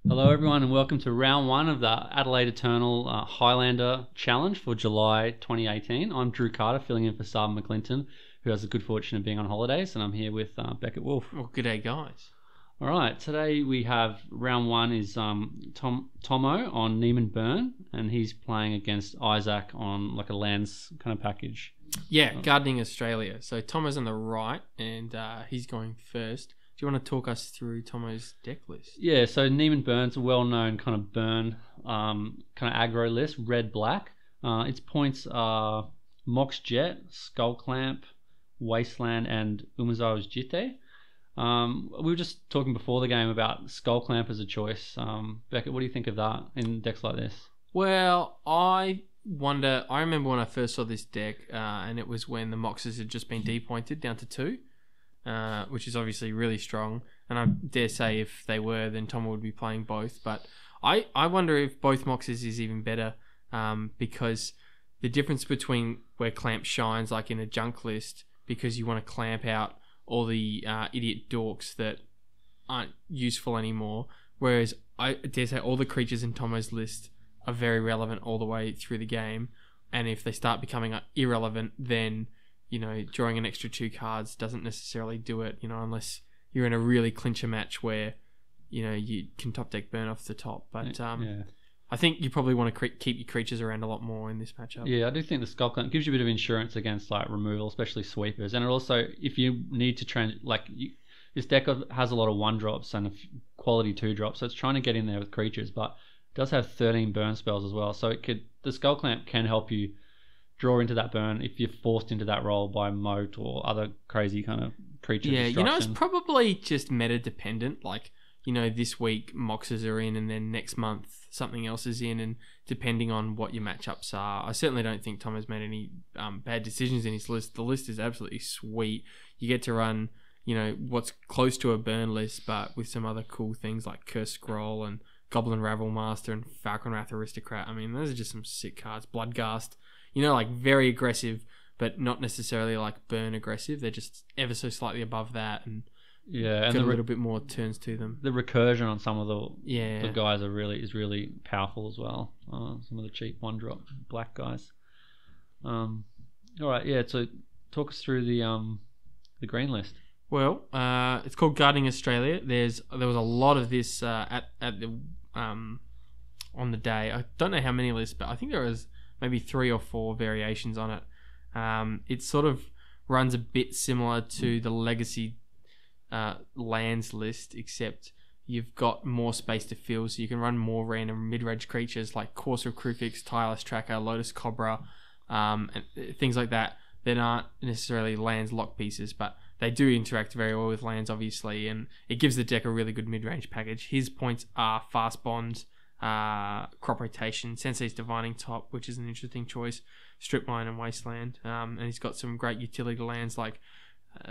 Hello everyone and welcome to round one of the Adelaide Eternal Highlander Challenge for July 2018. I'm Drew Carter, filling in for Sarven McLinton, who has the good fortune of being on holidays, and I'm here with Beckett, Wolfe. Well, good day, guys. Alright, today we have round one is Tomo on Neiman Burn, and he's playing against Isaac on like a lands kind of package. Yeah, Gardening Australia. So Tomo's on the right, and he's going first. Do you want to talk us through Tomo's deck list? Yeah, so Neiman Burn's a well-known kind of burn, kind of aggro list, red-black. Its points are Mox Jet, Skull Clamp, Wasteland, and Umezawa's Jite. We were just talking before the game about Skull Clamp as a choice. Beckett, what do you think of that in decks like this? Well, I remember when I first saw this deck, and it was when the Moxes had just been depointed down to 2. Which is obviously really strong, and I dare say if they were, then Tomo would be playing both. But I wonder if both Moxes is even better, because the difference between where Clamp shines, like in a junk list, because you want to clamp out all the idiot dorks that aren't useful anymore, whereas I dare say all the creatures in Tomo's list are very relevant all the way through the game, and if they start becoming irrelevant, then drawing an extra 2 cards doesn't necessarily do it, unless you're in a really clincher match where, you can top deck burn off the top. But yeah. I think you probably want to keep your creatures around a lot more in this matchup. Yeah, I do think the Skull Clamp gives you a bit of insurance against like removal, especially sweepers. And it also, if you need to this deck has a lot of 1-drops and quality 2-drops, so it's trying to get in there with creatures, but it does have 13 burn spells as well. So the Skull Clamp can help you draw into that burn if you're forced into that role by moat or other crazy kind of creature destruction. It's probably just meta dependent. Like, this week Moxes are in, and then next month something else is in, and depending on what your matchups are. I certainly don't think Tom has made any bad decisions in his list. The list is absolutely sweet. You get to run, what's close to a burn list, but with some other cool things like Curse Scroll and Goblin Ravel Master and Falcon Wrath Aristocrat. I mean, those are just some sick cards. Bloodghast. Like very aggressive, but not necessarily like burn aggressive. They're just ever so slightly above that, and and got a little bit more turns to them. The recursion on some of the guys is really powerful as well. Some of the cheap 1-drop black guys. All right, yeah. So talk us through the green list. Well, it's called Gardening Australia. There was a lot of this at the on the day. I don't know how many lists, but I think there was maybe 3 or 4 variations on it. It sort of runs a bit similar to the Legacy lands list, except you've got more space to fill, so you can run more random mid-range creatures like Courser of Krufix, Tireless Tracker, Lotus Cobra, and things like that. That aren't necessarily lands lock pieces, but they do interact very well with lands, obviously, and it gives the deck a really good mid-range package. His points are Fast Bond, Crop Rotation, Sensei's Divining Top, which is an interesting choice, Strip Mine and Wasteland, and he's got some great utility lands like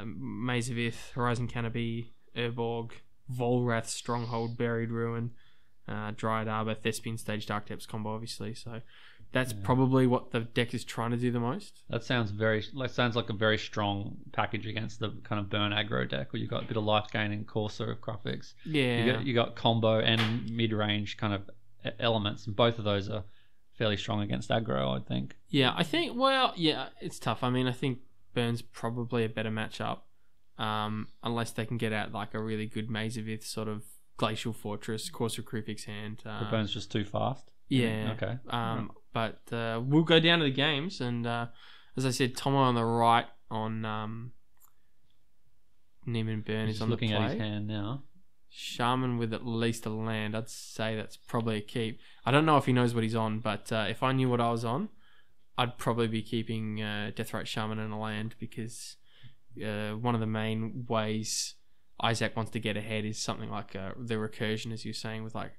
Maze of Ith, Horizon Canopy, Urborg, Volrath, Stronghold, Buried Ruin, Dryad Arbor, Thespian Stage, Dark Depths combo, obviously. So that's probably what the deck is trying to do the most. That sounds like a very strong package against the kind of burn aggro deck where you've got a bit of life gain and Courser of Krufix. Yeah, you got combo and mid range kind of elements, and both of those are fairly strong against aggro, I think. Yeah, I think. Well, yeah, it's tough. I mean, I think Burn's probably a better matchup, unless they can get out like a really good Maze of Ith sort of Glacial Fortress, Courser of Krufix hand. But Burn's just too fast. Yeah. Okay. But we'll go down to the games, and as I said, Tomo on the right on Neiman Burn is on the play. Looking at his hand now. Shaman with at least a land. I'd say that's probably a keep. I don't know if he knows what he's on, but if I knew what I was on, I'd probably be keeping Deathrite Shaman and a land, because one of the main ways Isaac wants to get ahead is something like the recursion, as you're saying, with like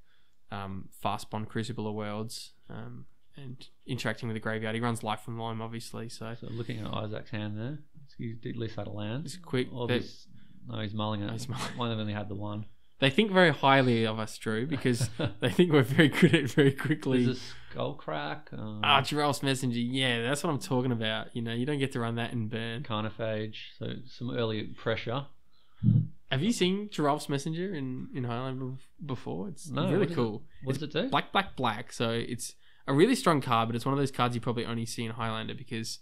Fast Bond, Crucible of Worlds, and interacting with the graveyard. He runs Life from Loam, obviously. So looking at Isaac's hand there, he at least had a land. It's quick. No, he's mulling it. He's only had the one. They think very highly of us, Drew, because they think we're very good at very quickly. Is this skull crack? Giraffe's Messenger. Yeah, that's what I'm talking about. You know, you don't get to run that in burn. Carnophage. So some early pressure. Have you seen Giraffe's Messenger in Highlander before? It's really cool. What does it do? Black, black, black. So it's a really strong card, but it's one of those cards you probably only see in Highlander because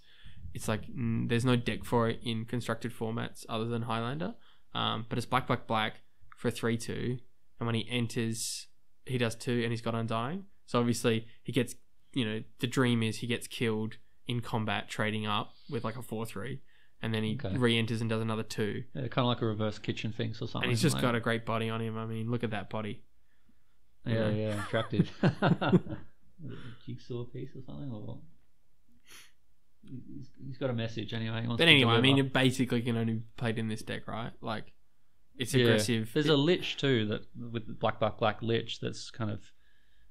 it's like there's no deck for it in constructed formats other than Highlander. But it's black, black, black for a 3/2, and when he enters, he does 2, and he's got Undying. So obviously he gets, the dream is he gets killed in combat trading up with like a 4/3, and then he re-enters and does another 2. Yeah, kind of like a reverse kitchen thing or something. And he's just got a great body on him. I mean, look at that body. Yeah, attractive. Jigsaw piece or something, or he's got a message anyway. But anyway, I mean, it basically can only be played in this deck, right? Like, it's aggressive. There's a Lich too that with black, black, black Lich that's kind of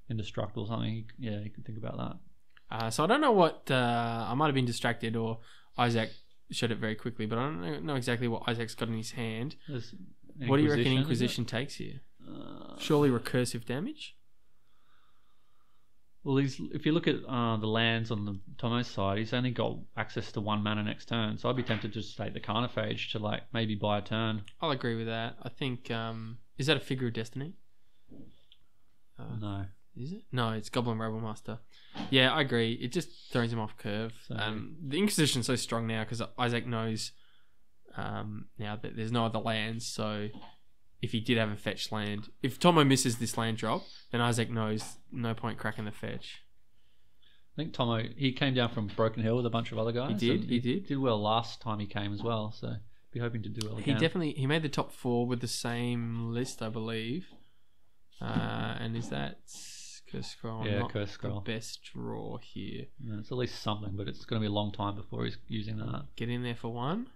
indestructible or something. Yeah, you can think about that. So I don't know what I might have been distracted, or Isaac showed it very quickly, but I don't know exactly what Isaac's got in his hand. What do you reckon Inquisition takes here? Surely recursive damage? Well, if you look at the lands on the Tomo side, he's only got access to 1 mana next turn, so I'd be tempted to just take the Carnophage to like maybe buy a turn. I'll agree with that. I think is that a Figure of Destiny? No. Is it? No, it's Goblin Rebel Master. Yeah, I agree. It just throws him off curve. So, the Inquisition's so strong now because Isaac knows now that there's no other lands, so if he did have a fetch land, if Tomo misses this land drop, then Isaac knows no point cracking the fetch. I think Tomo, he came down from Broken Hill with a bunch of other guys. He did well last time he came as well, so be hoping to do well again. He made the top 4 with the same list, I believe. And is that Curse Scroll? Yeah, Curse Scroll. The best draw here. Yeah, it's at least something, but it's going to be a long time before he's using that. Get in there for 1.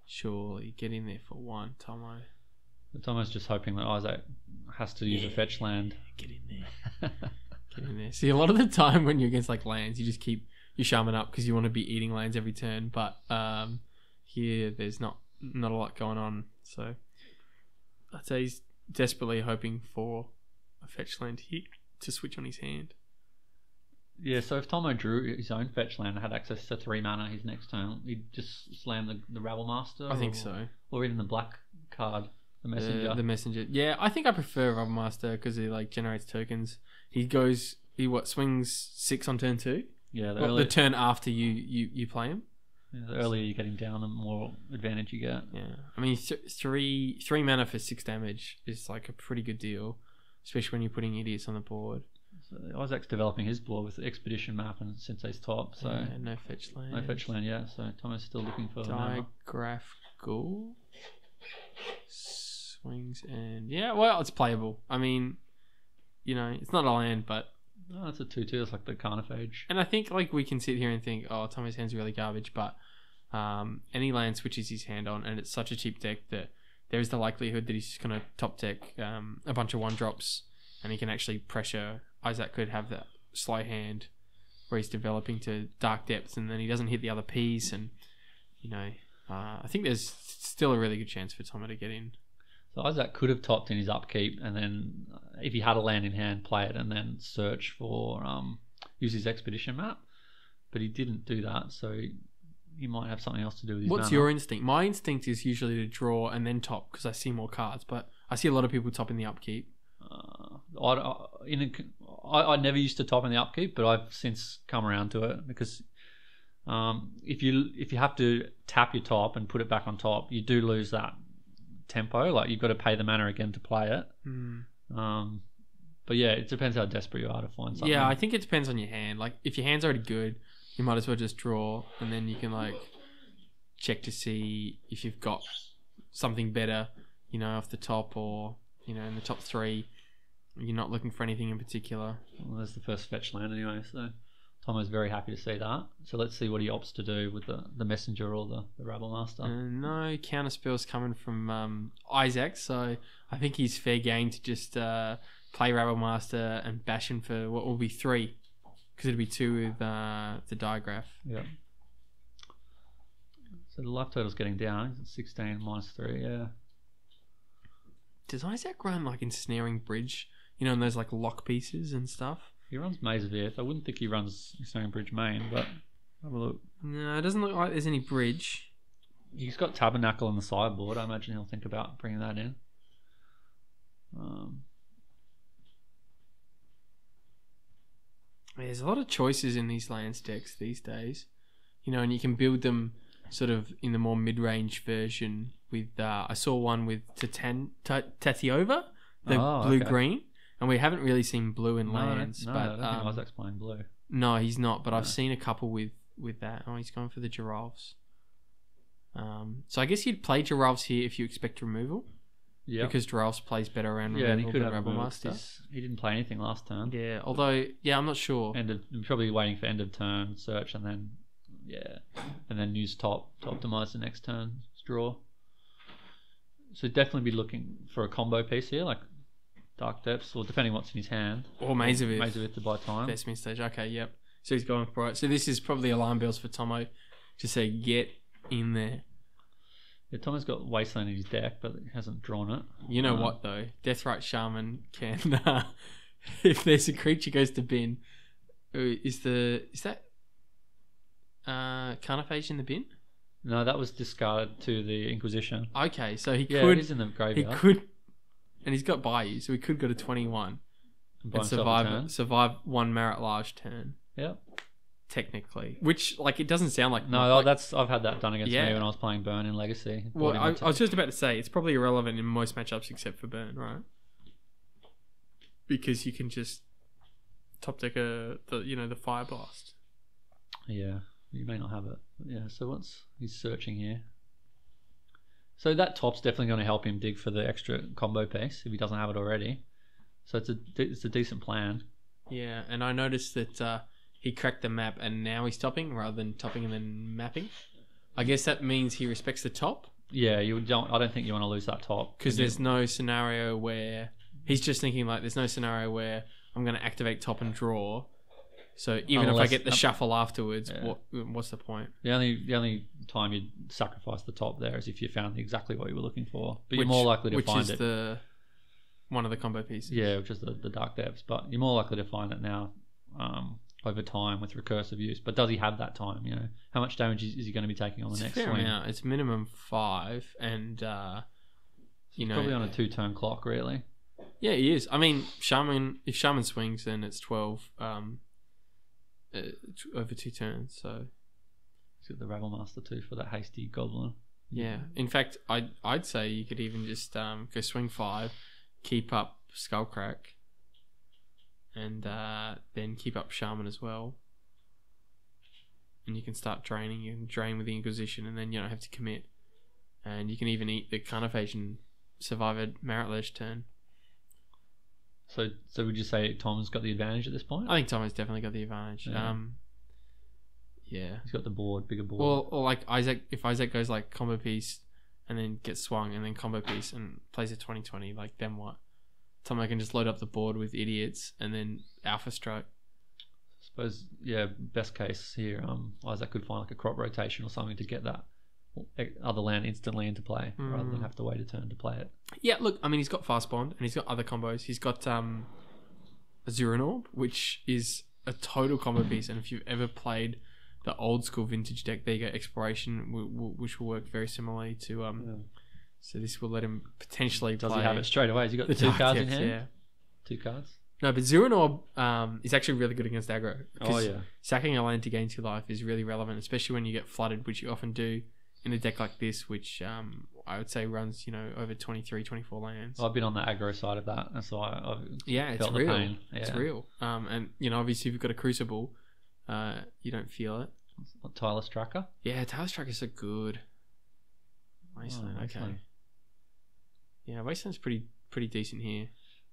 Surely, get in there for 1, Tomo. Tomo's just hoping that Isaac has to use a fetch land. Get in there. Get in there. See, a lot of the time when you're against like lands, you just keep your shaman up because you want to be eating lands every turn. But here, there's not a lot going on. So I'd say he's desperately hoping for a fetch land here to switch on his hand. Yeah, so if Tomo drew his own fetch land and had access to 3 mana his next turn, he'd just slam the Rabble Master? I think so. Or even the black card, the Messenger. The Messenger. Yeah, I think I prefer Rabble Master because he like generates tokens. He swings 6 on turn 2? Yeah, the turn after you play him. Yeah, the earlier you get him down, the more advantage you get. Yeah, I mean, 3 mana for 6 damage is like a pretty good deal, especially when you're putting idiots on the board. So Isaac's developing his board with the Expedition map and Sensei's top, so yeah, no fetch land. No fetch land, yeah. So Tomo's still looking for Digraphical swings and well, it's playable. I mean, it's not a land, but it's a 2/2. It's like the Carnophage. And I think like we can sit here and think, oh, Tomo's hand's really garbage, but any land switches his hand on, and it's such a cheap deck that there is the likelihood that he's just going to top deck a bunch of 1-drops, and he can actually pressure. Isaac could have that slow hand where he's developing to Dark Depths, and then he doesn't hit the other piece, and I think there's still a really good chance for Tomo to get in. So Isaac could have topped in his upkeep, and then if he had a land in hand, play it, and then search for use his Expedition map, but he didn't do that, so he might have something else to do with his What's mana. Your instinct? My instinct is usually to draw and then top because I see more cards, but I see a lot of people top in the upkeep. I never used to top in the upkeep, but I've since come around to it because if you have to tap your top and put it back on top, you do lose that tempo. Like you've got to pay the mana again to play it. But yeah, it depends how desperate you are to find something. Yeah, I think it depends on your hand. Like if your hand's already good, you might as well just draw, and then you can like check to see if you've got something better, off the top or in the top 3. You're not looking for anything in particular. Well, there's the first fetch land anyway, so Tomo's very happy to see that. So let's see what he opts to do with the Messenger or the Rabble Master. No counter spells coming from Isaac, so I think he's fair game to just play Rabble Master and bash him for what will be 3, because it'll be 2 with the Digraph. Yeah. So the life total's getting down. It's 16 minus 3, yeah. does Isaac run like ensnaring bridge? You know, and those like lock pieces and stuff. He runs Maze of Earth. I wouldn't think he runs Stone Bridge main, but have a look. No, it doesn't look like there's any bridge. He's got Tabernacle on the sideboard. I imagine he'll think about bringing that in. There's a lot of choices in these lands decks these days. You know, and you can build them sort of in the more mid-range version with... I saw one with Tatiova, the blue-green. And we haven't really seen blue in lands. No, but, I don't think Isaac's playing blue. No, he's not. But I've seen a couple with that. Oh, he's going for the Giraffes. So I guess you'd play Giraffes here if you expect removal. Yeah. Because Giraffes plays better around removal and he could have Rebel Master. He didn't play anything last turn. Yeah, although, I'm not sure. Probably waiting for end of turn search and then, and then use top to optimize the next turn's draw. So definitely be looking for a combo piece here, like Dark Depths, or depending what's in his hand. Or Maze of Earth. Maze of Earth to buy time. Best min stage. Okay, yep. So he's going for it. So this is probably alarm bells for Tomo to say, get in there. Yeah, Tomo's got Wasteland in his deck, but he hasn't drawn it. You know what, though? Deathrite Shaman can... if there's a creature goes to bin... Is that... Carnophage in the bin? No, that was discarded to the Inquisition. Okay, so he could... Yeah, it is in the graveyard. He could... And he's got Bayou, so he could go to 21 and survive one Merit Large turn. Yep. Technically. Which, like, it doesn't sound like... No, I've had that done against me when I was playing Burn in Legacy. Well, I was just about to say, it's probably irrelevant in most matchups except for Burn, right? Because you can just top deck the Fire Blast. Yeah, you may not have it. But yeah, so he's searching here. So that top's definitely going to help him dig for the extra combo piece if he doesn't have it already. So it's a decent plan. Yeah, and I noticed that he cracked the map and now he's topping rather than topping and then mapping. I guess that means he respects the top. Yeah, I don't think you want to lose that top because there's no scenario where he's just thinking like there's no scenario where I'm going to activate top and draw. So even if I get the shuffle afterwards, what's the point? The only time you'd sacrifice the top there is if you found exactly what you were looking for. But you're more likely to find it. Which is one of the combo pieces. Yeah, which is the Dark Depths. But you're more likely to find it now over time with recursive use. But does he have that time? You know, how much damage is he going to be taking on the next swing? Amount. It's minimum 5, and probably on a 2-turn clock, really. Yeah, he is. I mean, if Shaman swings, then it's 12. Over 2 turns, so he's got the Rabble Master too for that hasty goblin. Yeah, in fact, I'd say you could even just go swing 5, keep up Skullcrack, and then keep up Shaman as well, and you can start draining. You can drain with the Inquisition, and then you don't have to commit, and you can even eat the Carnophage and survive a Merit Ledge turn. So would you say Tom's got the advantage at this point? I think Tom has definitely got the advantage. Yeah. He's got the bigger board. Or like Isaac, if Isaac goes like combo piece and then gets swung and then combo piece and plays a 20-20, like then what? Tomo can just load up the board with idiots and then alpha stroke. I suppose, best case here, Isaac could find like a crop rotation or something to get that other land instantly into play rather than have to wait a turn to play it. Yeah, look, I mean, he's got Fast Bond and he's got other combos. He's got Azuran Orb, which is a total combo piece, and if you've ever played the old school vintage deck, there you go, Exploration, which will work very similarly to so this will let him potentially Does play. He have it straight away? Has he got the 2 cards in hand? Yeah. 2 cards? No, but Azuran Orb is actually really good against aggro. Oh yeah. Sacking a land to gain 2 life is really relevant, especially when you get flooded, which you often do in a deck like this, which I would say runs, over 23, 24 lands. I've been on the aggro side of that. That's why I've it's felt real. the pain. Yeah. It's real. And, obviously if you've got a Crucible, you don't feel it. Tireless Tracker? Yeah, Tireless Trackers are good. Wasteland, okay. Yeah, Wasteland's pretty decent here.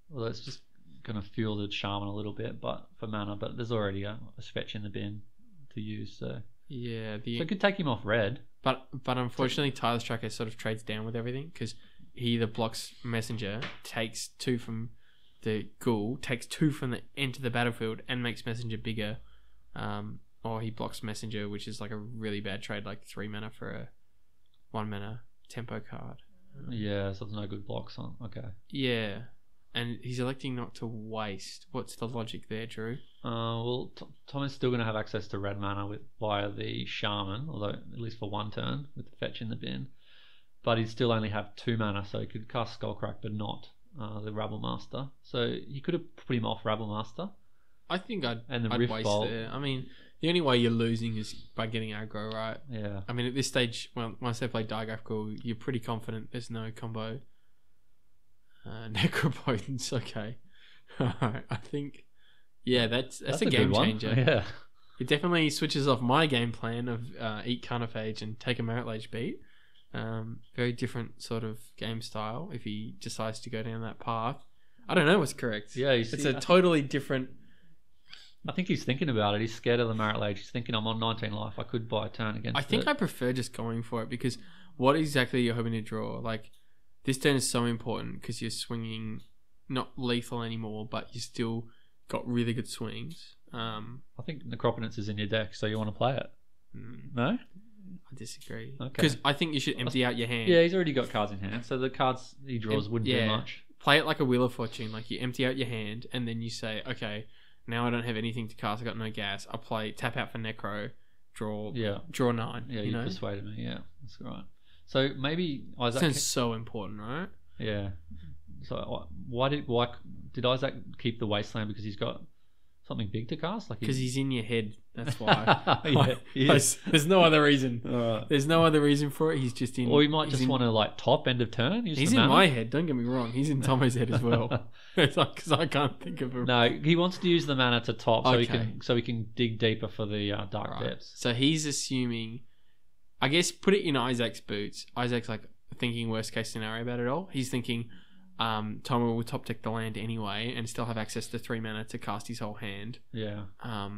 Well, it's just going to fuel the Shaman a little bit for mana, but there's already a fetch in the bin to use, so... Yeah, so it could take him off red. But unfortunately, Tireless Tracker sort of trades down with everything because he either blocks Messenger, takes 2 from the Ghoul, takes 2 from the end of the battlefield, and makes Messenger bigger, or he blocks Messenger, which is like a really bad trade, like 3 mana for a 1 mana tempo card. Yeah, so there's no good blocks on. Okay. Yeah. And he's electing not to waste. What's the logic there, Drew? Well, Tom is still going to have access to red mana via the Shaman, although at least for one turn with the fetch in the bin. But he'd still only have 2 mana, so he could cast Skullcrack, but not the Rabble Master. So he could have put him off Rabble Master. I think I'd Rift waste Bolt. there. I mean, the only way you're losing is by getting aggro, right? Yeah. I mean, at this stage, once they play Digraphical, you're pretty confident there's no combo. Necropotence, okay. Alright, I think, yeah, that's a game changer. Yeah. It definitely switches off my game plan of eat Carnophage and take a Merit Lage beat. Very different sort of game style if he decides to go down that path. I don't know what's correct. Yeah, it's a totally different. I think he's thinking about it. He's scared of the Merit Lage. He's thinking, I'm on 19 life. I could buy a turn against I think I prefer just going for it because what exactly you're hoping to draw? Like, this turn is so important because you're swinging not lethal anymore, but you still got really good swings. I think Necropotence is in your deck, so you want to play it. No? I disagree. Okay. Because I think you should empty out your hand. Yeah, he's already got cards in hand, so the cards he draws wouldn't do much. Play it like a Wheel of Fortune. Like, you empty out your hand, and then you say, okay, now I don't have anything to cast. I got no gas. I'll tap out for Necro, draw 9. Yeah, you know? persuaded me. Yeah, that's right. So maybe Isaac. Sounds so important, right? Yeah. So why did Isaac keep the Wasteland? Because he's got something big to cast? Like because he's in your head. That's why. Yeah, there's no other reason. Right. There's no other reason for it. He's just in. Or he might just want to like top end of turn. He's in my head. Don't get me wrong. He's in Tomo's head as well. It's like because I can't think of him. No, he wants to use the mana to top, so he can dig deeper for the dark depths. So he's assuming. I guess put it in Isaac's boots. Isaac's like thinking worst case scenario about it all. He's thinking Tomo will top deck the land anyway and still have access to 3 mana to cast his whole hand. Yeah. I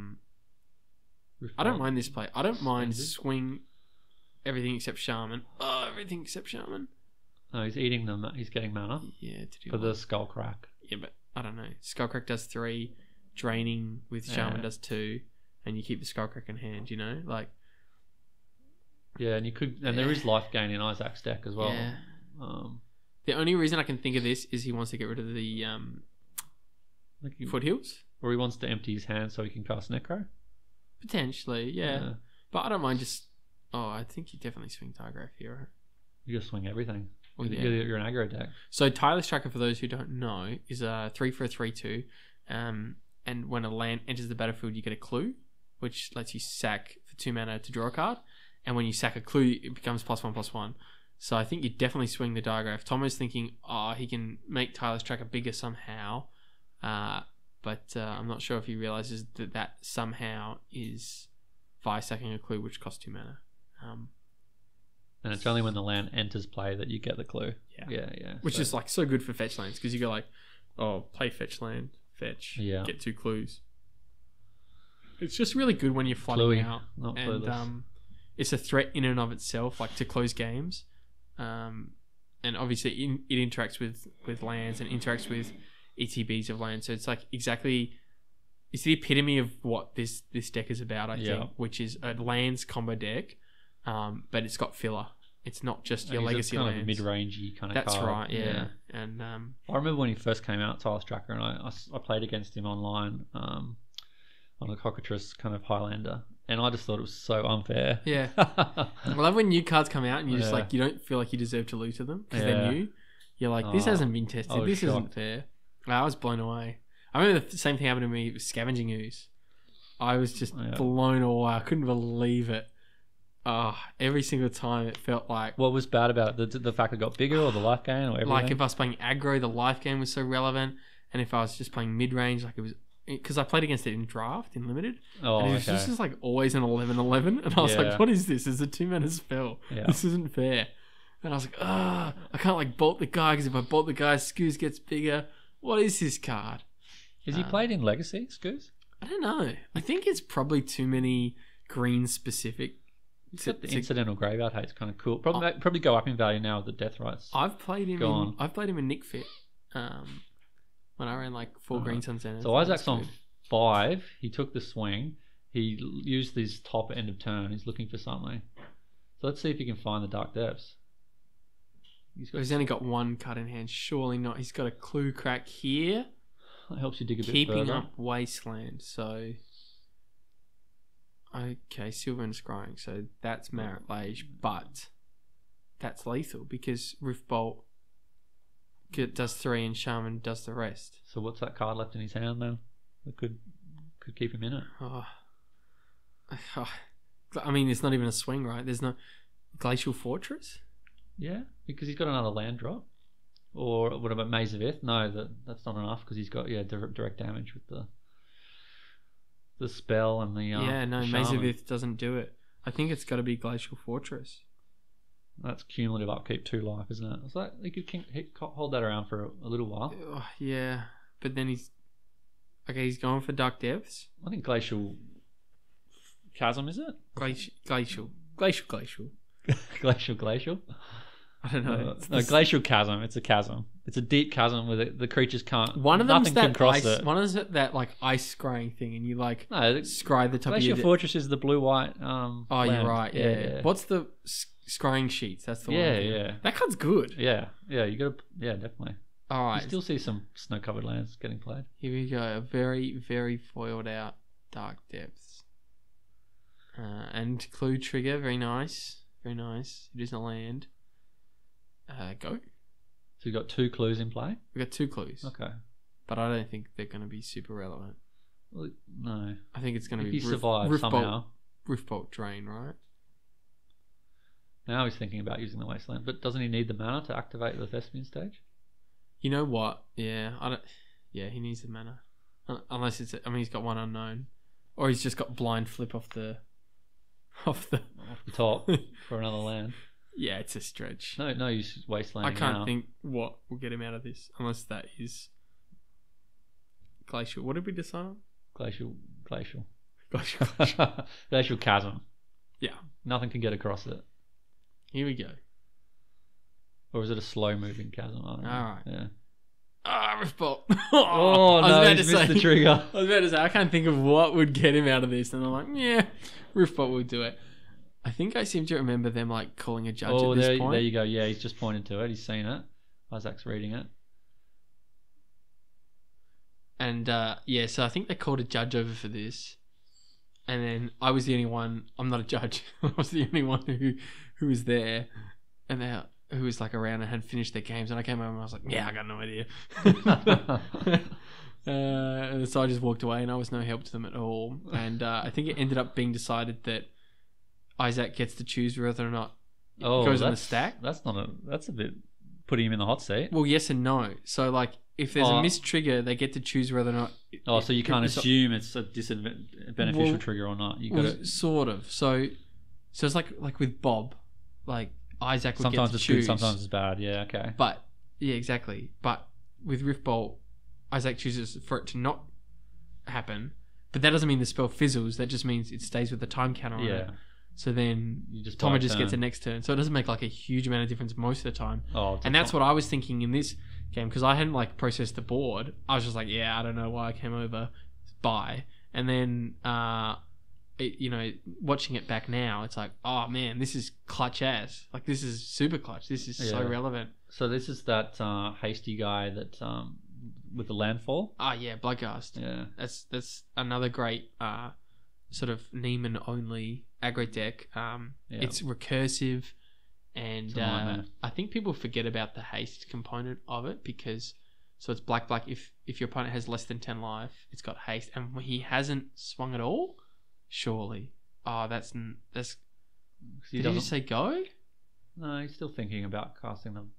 don't mind this play. I don't mind swing everything except Shaman. Oh, everything except Shaman. No, he's eating them. He's getting mana. Yeah, to do for the Skullcrack. Yeah, but I don't know. Skullcrack does 3, draining with Shaman does 2, and you keep the Skullcrack in hand. You know, like. Yeah, and you could, and there is life gain in Isaac's deck as well. Yeah. The only reason I can think of this is he wants to get rid of the foothills, or he wants to empty his hand so he can cast Necro. Potentially, yeah. But I don't mind just. Oh, I think you definitely swing Digraph here. You just swing everything. Well, You're an aggro deck. So Tireless Tracker, for those who don't know, is a 3 for a 3/2, and when a land enters the battlefield, you get a clue, which lets you sack for 2 mana to draw a card. And when you sack a clue, it becomes +1/+1. So I think you definitely swing the Digraph. Tomo's thinking, he can make Tireless Tracker bigger somehow. But I'm not sure if he realizes that somehow is via sacking a clue, which costs 2 mana. And it's only when the land enters play that you get the clue. Yeah. Which is like so good for fetch lands because you go like, play fetch land, fetch, get 2 clues. It's just really good when you're flooding out. Not and it's a threat in and of itself, like to close games. And obviously it interacts with lands and interacts with ETBs of lands. So it's like it's the epitome of what this deck is about, I think, which is a lands combo deck, but it's got filler. It's not just your legacy kind lands. Of mid-rangey kind of That's card. right, yeah. And I remember when he first came out, Tireless Tracker, and I played against him online on a Cockatrice kind of Highlander, and I just thought it was so unfair. Yeah. I love when new cards come out and you're just like, you don't feel like you deserve to lose to them because they're new. You're like, this hasn't been tested. This isn't fair. I was blown away. I remember the same thing happened to me with Scavenging Ooze. I was just blown away. I couldn't believe it. Every single time it felt like... What was bad about it? The fact it got bigger or the life gain or everything? Like if I was playing aggro, the life gain was so relevant. And if I was just playing mid-range, like it was... Because I played against it in draft, in limited. And it was just like always an 11/11. And I was like, what is this? It's a 2-mana spell. Yeah. This isn't fair. And I was like, I can't like bolt the guy because if I bolt the guy, Scoos gets bigger. What is this card? Is he played in Legacy, Scoos? I don't know. I think it's probably too many green specific. The incidental graveyard hate's kind of cool. Probably go up in value now with the death rights. I've played him in Nick Fit. When I ran like 4 green sun centers. So Isaac's on 5. He took the swing. He used his top end of turn. He's looking for something. So let's see if he can find the dark depths. He's only got one cut in hand. Surely not. He's got a clue crack here. That helps you dig a bit Keeping further. up Wasteland. So, okay, Silver and Scrying. So that's Marit Lage, but that's lethal because Rift Bolt does 3 and Shaman does the rest. So what's that card left in his hand though? That could keep him in it. I mean, it's not even a swing, right? There's no Glacial Fortress. Yeah, because he's got another land drop. Or what about Maze of Ith? No, that's not enough because he's got direct damage with the spell and the Maze of Ith doesn't do it. I think it's got to be Glacial Fortress. That's cumulative upkeep 2 life, isn't it? So he could hold that around for a little while. Yeah, but then he's going for Dark Depths. I think Glacial Chasm, is it? Glacial. Glacial. I don't know. No, Glacial Chasm. It's a chasm. It's a deep chasm where the creatures can't. One of them's nothing can that cross ice. it. One is that like ice scrying thing, and you like scry the top Glacial of your. Fortress is the blue-white. Oh, land. you're right. Yeah. What's the scrying sheets? That's the one. Yeah. That card's good. Yeah. You got to. Yeah, definitely. All right. You still see some snow-covered lands getting played. Here we go. A very, very foiled out Dark Depths. And Clue Trigger. Very nice. Very nice. It is a land. Go. So you've got 2 clues in play? We've got 2 clues. Okay. But I don't think they're going to be super relevant. Well, no. I think it's going to be he survives somehow. Rift Bolt Drain, right? Now he's thinking about using the Wasteland. But doesn't he need the mana to activate the Thespian stage? You know what? Yeah, he needs the mana. Unless he's got 1 unknown. Or he's just got blind flip off the top for another land. Yeah, it's a stretch. No use Wasteland. I can't think what will get him out of this unless that is Glacial. What did we decide on? Glacial. Glacial. Glacial Chasm. Yeah. Nothing can get across it. Here we go. Or is it a slow moving chasm? I don't know. All right. Yeah. Rift Bolt. Oh no, he's missed the trigger. I was about to say I can't think of what would get him out of this, and I'm like, yeah, Rift Bolt would do it. I think I seem to remember them like calling a judge at this point. There you go. Yeah, he's just pointed to it. He's seen it. Isaac's reading it. And so I think they called a judge over for this. And then I was the only one. I'm not a judge. I was the only one who was there, and who was like around and had finished their games. And I came home and I was like, yeah, I got no idea. So I just walked away, and I was no help to them at all. And I think it ended up being decided that Isaac gets to choose whether or not it goes on the stack. That's a bit putting him in the hot seat. Well, yes and no. So like, if there's a missed trigger, they get to choose whether or not. So you can't assume it's a beneficial trigger or not. You got to sort of. So it's like with Bob, like Isaac would sometimes get to it's choose. good, sometimes it's bad. Yeah, okay. But yeah, exactly. But with Rift Bolt, Isaac chooses for it to not happen. But that doesn't mean the spell fizzles. That just means it stays with the time counter on it. So then Tomo just gets a next turn. So it doesn't make like a huge amount of difference most of the time. And that's what I was thinking in this game, because I hadn't like processed the board. I was just like, yeah, I don't know why I came over. Bye. And then, watching it back now, it's like, oh man, this is clutch ass. Like this is super clutch. This is so relevant. So this is that hasty guy that with the landfall. Yeah, Bloodghast. Yeah, that's another great sort of Neiman only aggro deck. It's recursive, and I think people forget about the haste component of it, because so it's black. If your opponent has less than 10 life, it's got haste, and he hasn't swung at all. Surely, that's. Did he just say go? No, he's still thinking about casting them.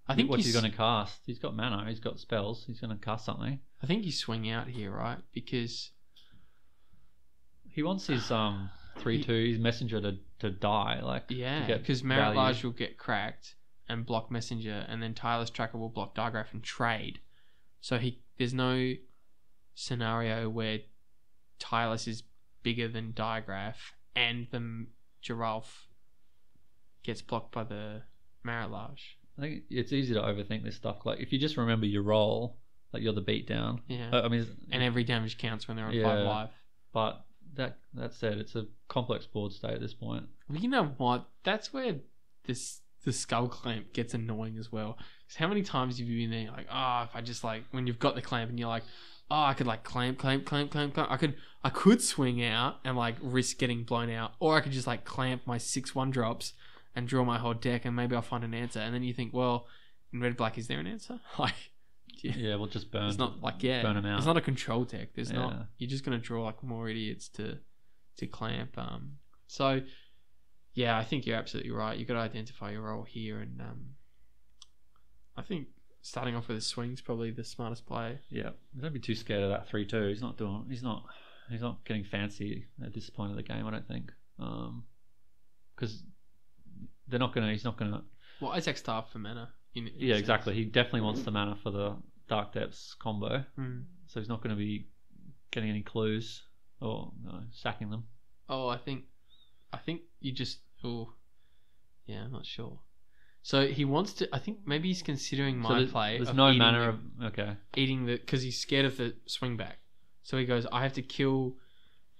I think what he's going to cast. He's got mana. He's got spells. He's going to cast something. I think he's swing out here, right? Because he wants his 3/2 his messenger to die. Because Marit Lage will get cracked and block messenger, and then Tireless Tracker will block Digraph and trade. So there's no scenario where Tireless is bigger than Digraph and the Giraffe gets blocked by the Marit Lage. I think it's easy to overthink this stuff. Like if you just remember your role, like you're the beatdown. Yeah. And every damage counts when they're on 5 life. But that said, it's a complex board state at this point. Well, you know what? That's where this the skull clamp gets annoying as well. Because how many times have you been there, like, if I just like, when you've got the clamp and you're like, I could like clamp. I could swing out and like risk getting blown out, or I could just like clamp my 6/1 drops and draw my whole deck, and maybe I'll find an answer. And then you think, well, in red black, is there an answer? Like, we'll just burn. It's not like burn them out. It's not a control deck. There's not. You're just gonna draw like more idiots to clamp. So yeah, I think you're absolutely right. You got to identify your role here, and I think starting off with a swing is probably the smartest play. Yeah, don't be too scared of that 3-2. He's not getting fancy at this point of the game, I don't think, because they're not gonna. He's not gonna. Well, Isaac's starved for mana. Yeah, exactly. He definitely wants the mana for the Dark Depths combo, so he's not going to be getting any clues or sacking them. Oh, I think you just. Oh, yeah, I'm not sure. So he wants to. I think maybe he's considering my play. There's no mana of eating because he's scared of the swing back. So he goes, I have to kill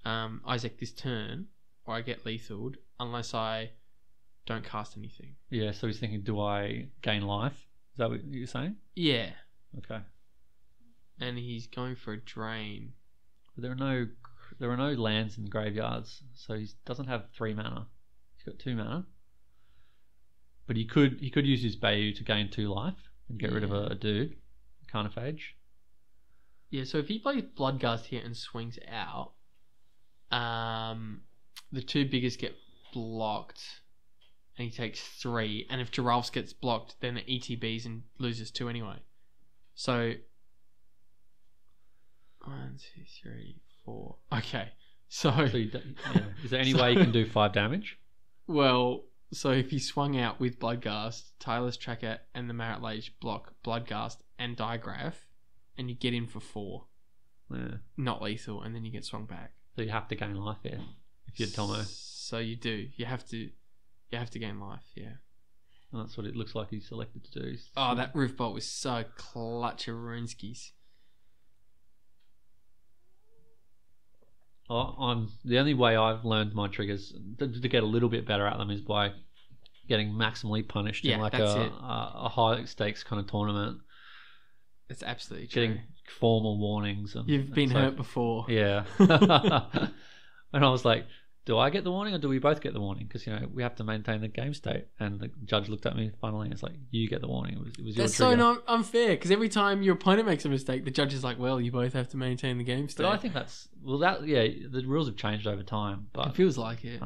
Isaac this turn, or I get lethaled unless I don't cast anything. Yeah. So he's thinking, do I gain life? Is that what you're saying? Yeah. Okay. And he's going for a drain. But there are no lands in graveyards, so he doesn't have 3 mana. He's got 2 mana. But he could use his Bayou to gain 2 life and get rid of a dude, Carnophage. Yeah, so if he plays Bloodgust here and swings out, the 2 biggest get blocked, and he takes 3. And if Giraffes gets blocked, then it ETBs and loses 2 anyway. So 1, 2, 3, 4. Okay, so is there any way you can do 5 damage? Well, so if he swung out with Bloodgast, Tireless Tracker, and the Marit Lage block Bloodgast and Digraph, and you get in for 4. Yeah. Not lethal, and then you get swung back. So you have to gain life here if you're Tomo. So you do. You have to gain life, yeah. And that's what it looks like he's selected to do. Oh, that Roof Bolt was so clutch of Runeski's. The only way I've learned my triggers to get a little bit better at them is by getting maximally punished in like a high stakes kind of tournament. It's absolutely true. Getting formal warnings. You've been hurt before. Yeah. And I was like, do I get the warning or do we both get the warning? Because we have to maintain the game state. And the judge looked at me funnily and it's like, you get the warning. It was your trigger. That's so unfair because every time your opponent makes a mistake, the judge is like, well, you both have to maintain the game state. But I think the rules have changed over time. But it feels like it.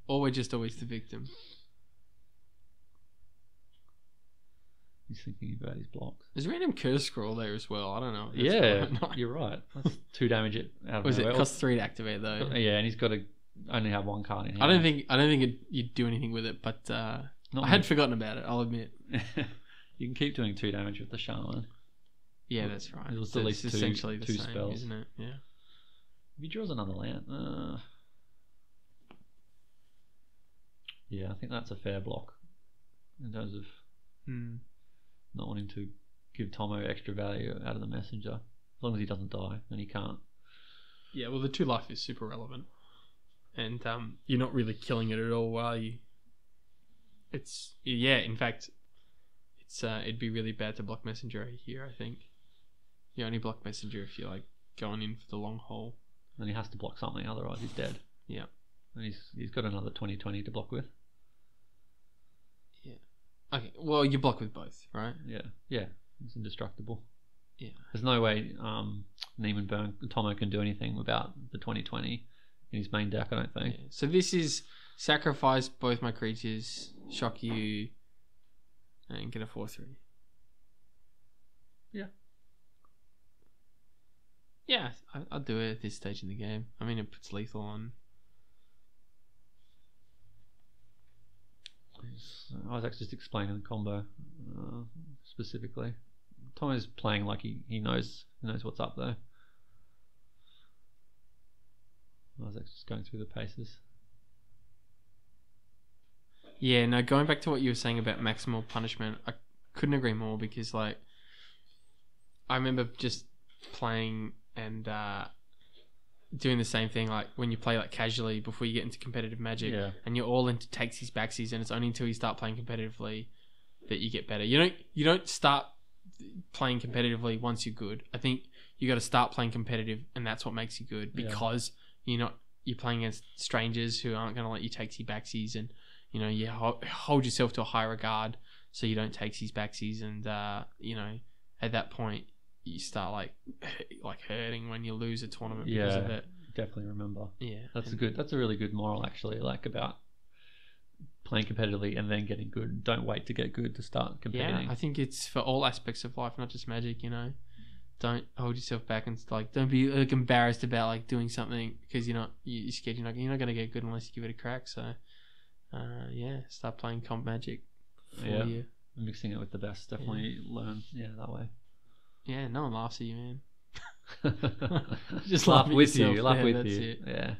Or we're just always the victim. He's thinking about his blocks. There's a random curse scroll there as well. I don't know. Yeah, you're right. That's 2 damage out of nowhere. It costs 3 to activate though. Yeah, and he's got to only have 1 card in here. I don't think you'd do anything with it, but I had forgotten about it. I'll admit. You can keep doing 2 damage with the Shaman. Yeah, that's right. It was at least essentially the two same, spells, isn't it? Yeah. If he draws another land, yeah, I think that's a fair block in terms of not wanting to give Tomo extra value out of the messenger. As long as he doesn't die, and he can't. Yeah, well, the 2 life is super relevant. And you're not really killing it at all while you... in fact, it'd be really bad to block Messenger here, I think. You only block Messenger if you're like going in for the long haul. And he has to block something, otherwise he's dead. Yeah. And he's got another 20/20 to block with. Yeah. Okay, well, you block with both, right? Yeah. He's indestructible. Yeah. There's no way Neiman Burn Tomo can do anything without the 20/20 in his main deck, I don't think. Yeah. So this is sacrifice both my creatures, shock you, and get a 4/3. Yeah. Yeah, I'll do it at this stage in the game. I mean, it puts lethal on. Isaac's just explaining the combo specifically. Tomo's playing like he knows what's up there. Isaac's just going through the paces. Yeah, no, going back to what you were saying about maximal punishment, I couldn't agree more because, like, I remember just playing and doing the same thing like when you play like casually before you get into competitive Magic, and you're all into takesies backsies, and it's only until you start playing competitively that you get better. You don't start playing competitively once you're good. I think you got to start playing competitive, and that's what makes you good, because you're playing against strangers who aren't going to let you takesy backsies, and you hold yourself to a high regard so you don't takesies backsies, and at that point you start like hurting when you lose a tournament because of it. Definitely remember. Yeah, that's a really good moral actually, like about playing competitively and then getting good. Don't wait to get good to start competing. Yeah, I think it's for all aspects of life, not just Magic. Don't hold yourself back and don't be embarrassed about like doing something because you're scared you're not going to get good unless you give it a crack. So start playing comp Magic before you. Mixing it with the best definitely learn that way. Yeah, no one laughs at you, man. Just laugh with you. Laugh with that's you. It. Yeah.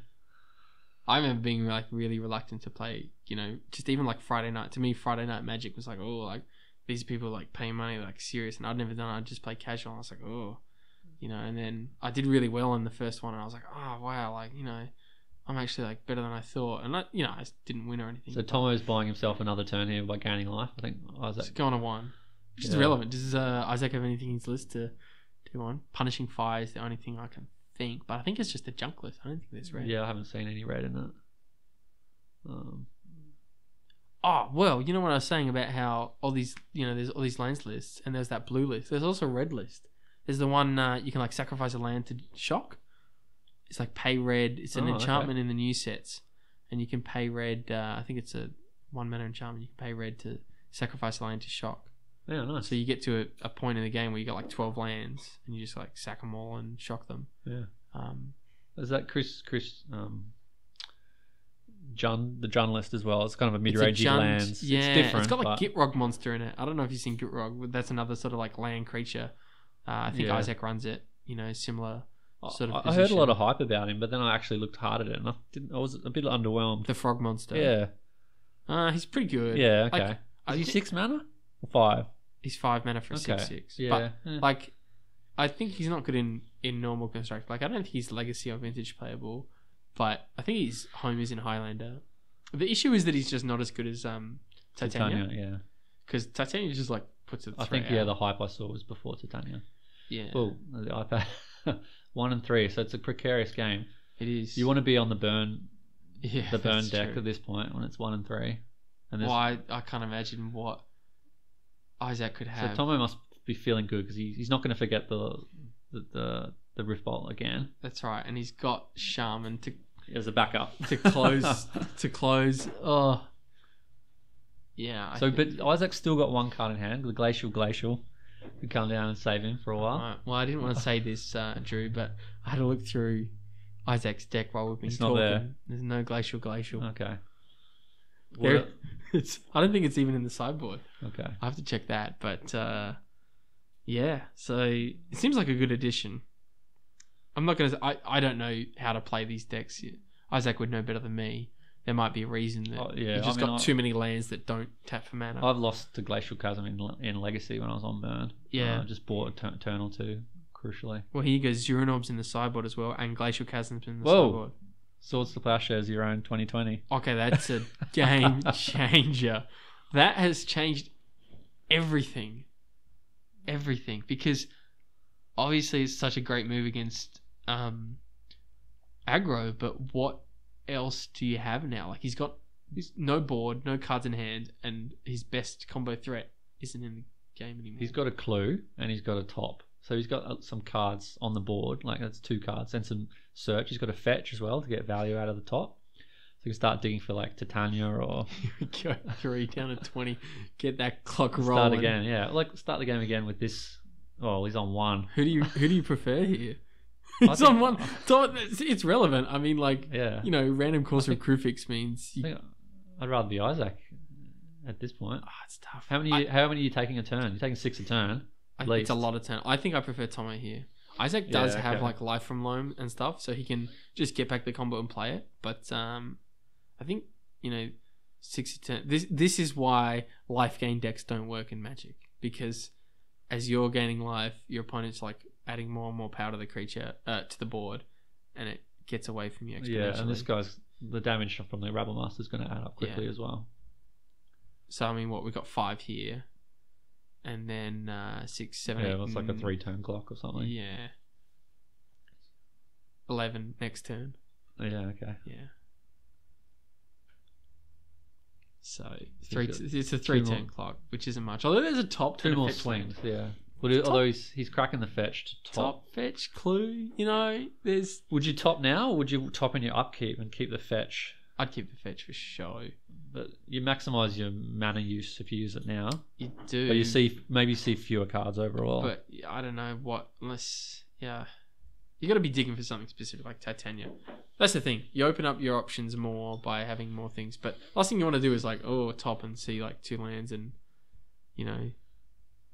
I remember being like really reluctant to play. Just even like Friday night. To me, Friday night Magic was like, oh, like these people like pay money like serious, and I'd never done it. I'd just play casual. And I was like, oh, and then I did really well in the first one, and I was like, oh wow, like I'm actually like better than I thought, and I didn't win or anything. So Tomo's buying himself another turn here by gaining life. I think Isaac. It's going to 1, which is irrelevant. Does Isaac have anything in his list to do on? Punishing Fire is the only thing I can think, but I think it's just a junk list. I don't think there's red. Yeah, I haven't seen any red in it. Oh well, you know what I was saying about how all these, there's all these lands lists, and there's that blue list. There's also a red list. There's the one you can like sacrifice a land to shock. It's like pay red. It's an enchantment in the new sets, and you can pay red. I think it's a 1 mana enchantment. You can pay red to sacrifice a land to shock. Yeah, nice. So you get to a point in the game where you got like 12 lands, and you just like sack them all and shock them. Yeah. Is that Chris the Jun list as well? It's kind of a mid-rangey lands. Yeah, it's different. It's got like Gitrog monster in it. I don't know if you've seen Gitrog, but that's another sort of like land creature. I think Isaac runs it. Similar sort of. I heard a lot of hype about him, but then I actually looked hard at it, and I was a bit underwhelmed. The frog monster. Yeah. He's pretty good. Yeah. Okay. Is he 6 mana or 5? He's 5 mana for a 6/6. Yeah. But I think he's not good in normal construct. Like I don't think he's legacy or vintage playable, but I think his home is in Highlander. The issue is that he's just not as good as Titania. Yeah. Because Titania just like puts it. I think the hype I saw was before Titania. Yeah. Well, the iPad 1 and 3, so it's a precarious game. It is. You want to be on the burn. Yeah, the burn deck at this point when it's 1 and 3. And I can't imagine what Isaac could have. So Tomo must be feeling good because he's not going to forget the Rift Bolt again. That's right, and he's got Shaman as a backup to close to close. Oh, yeah. But Isaac's still got 1 card in hand. The Glacial could come down and save him for a while. Right. Well, I didn't want to say this, Drew, but I had to look through Isaac's deck while we've been talking. Not there. There's no Glacial. Okay. I don't think it's even in the sideboard. Okay. I have to check that, but yeah. So it seems like a good addition. I'm not gonna. I don't know how to play these decks. Isaac would know better than me. There might be a reason that you just got too many lands that don't tap for mana. I've lost to Glacial Chasm in Legacy when I was on burn. Yeah. I just bought Eternal too, crucially. Well, here you go. Zurinorb's in the sideboard as well, and Glacial Chasm's in the sideboard. Swords to Plowshares, your own 2020. Okay, that's a game changer. That has changed everything. Everything. Because obviously it's such a great move against aggro, but what else do you have now? Like he's got no board, no cards in hand, and his best combo threat isn't in the game anymore. He's got a clue and he's got a top. So he's got some cards on the board, like that's 2 cards, and some search. He's got a fetch as well to get value out of the top. So you can start digging for like Titania or... Go 3 down to 20, get that clock rolling. Start again, yeah. Like start the game again with this. Oh, he's on 1. Who do you prefer here? It's on 1. It's relevant. I mean, like, random course of Krufix means... I'd rather be Isaac at this point. Oh, it's tough. How many are you taking a turn? You're taking 6 a turn. It's a lot of turn. I think I prefer Tomo here. Isaac does have like life from loam and stuff, so he can just get back the combo and play it. But I think 6 a turn. This is why life gain decks don't work in Magic, because as you're gaining life, your opponent's like adding more and more power to the creature to the board, and it gets away from you exponentially. Yeah, and this guy's the damage from the Rabble Master is going to add up quickly as well. So I mean, what we've got 5 here, and then 6, 7, 8. Yeah, it's like a 3-turn clock or something. Yeah. 11 next turn. Yeah. Okay. Yeah. So it's a 3-turn clock, which isn't much. Although there's a top 2 more swings. Yeah. Although he's cracking the fetch to top. Fetch clue. There's. Would you top now, or would you top in your upkeep and keep the fetch? I'd keep the fetch for show. But you maximise your mana use if you use it now. You do. But you maybe see fewer cards overall. But I don't know unless you got to be digging for something specific like Titania. That's the thing. You open up your options more by having more things. But last thing you want to do is top and see 2 lands and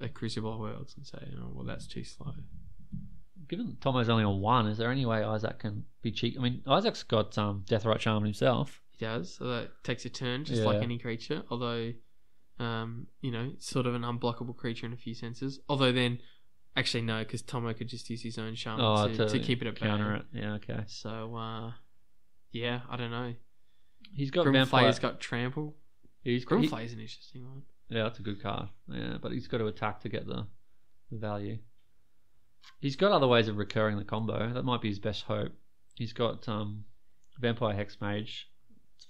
a Crucible of Worlds and say, oh well, that's too slow. Given Tomo's only on 1, is there any way Isaac can be cheap? I mean, Isaac's got Deathrite Charm himself. He does. So that takes a turn, just like any creature. Although, it's sort of an unblockable creature in a few senses. Although then, actually no, because Tomo could just use his own Charm to keep it at counter bay. it. Yeah, okay. So, I don't know. He's got Grimflayer's got Trample. Grimflayer's an interesting one. Yeah, that's a good card. Yeah, but he's got to attack to get the value. He's got other ways of recurring the combo. That might be his best hope. He's got Vampire Hexmage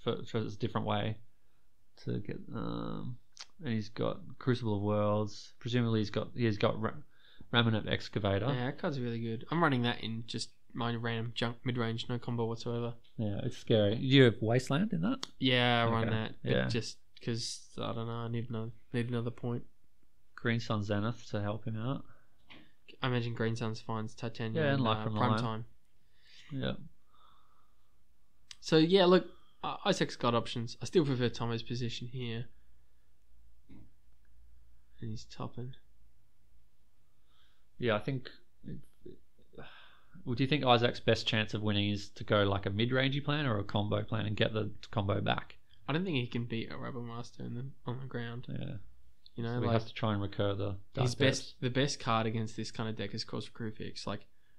for a different way to get, and he's got Crucible of Worlds. Presumably he's got Raminant Excavator. Yeah, that card's really good. I'm running that in just my random junk mid-range, no combo whatsoever. Yeah, it's scary. Do you have Wasteland in that? Yeah, I run that. Yeah. Just because I don't know, I need another point. Green Sun Zenith to help him out. I imagine Green Sun's finds Titania and Life from Prime Lion. Time. Yeah. So yeah, look, Isaac's got options. I still prefer Tomo's position here, and he's topping. Yeah, I think. Would you think Isaac's best chance of winning is to go like a mid-rangey plan or a combo plan and get the combo back? I don't think he can beat a Rebel Master on the ground. Yeah. So we have to try and recur the the best card against this kind of deck is Cause for Crucifix.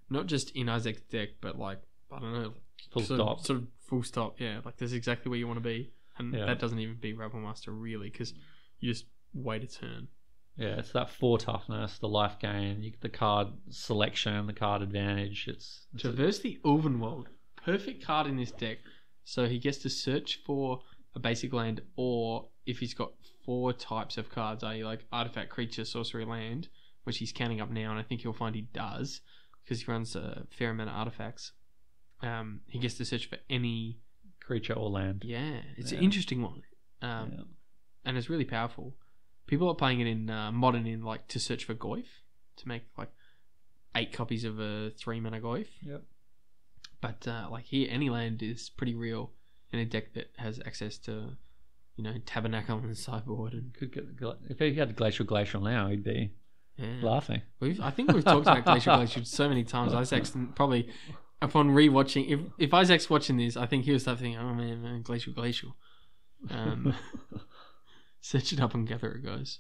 Not just in Isaac's deck, but I don't know, sort of full stop. Yeah, that's exactly where you want to be, and that doesn't even beat Rebel Master really, because you just wait a turn. Yeah, it's that 4 toughness, the life gain, the card selection, the card advantage. It's Traverse the Ulvenwald, perfect card in this deck. So he gets to search for a basic land, or if he's got 4 types of cards, i.e. artifact, creature, sorcery, land, which he's counting up now, and I think he'll find he does because he runs a fair amount of artifacts. He gets to search for any creature or land. Yeah, it's an interesting one, and it's really powerful. People are playing it in modern to search for Goyf, to make 8 copies of a 3-mana Goyf. Yep. But here, any land is pretty real in a deck that has access to, Tabernacle on the sideboard. And could get if he had Glacial now, he'd be laughing. I think we've talked about Glacial so many times. Isaac's probably, upon rewatching, if Isaac's watching this, I think he'll start thinking, oh man, Glacial. Search it up and gather it, guys.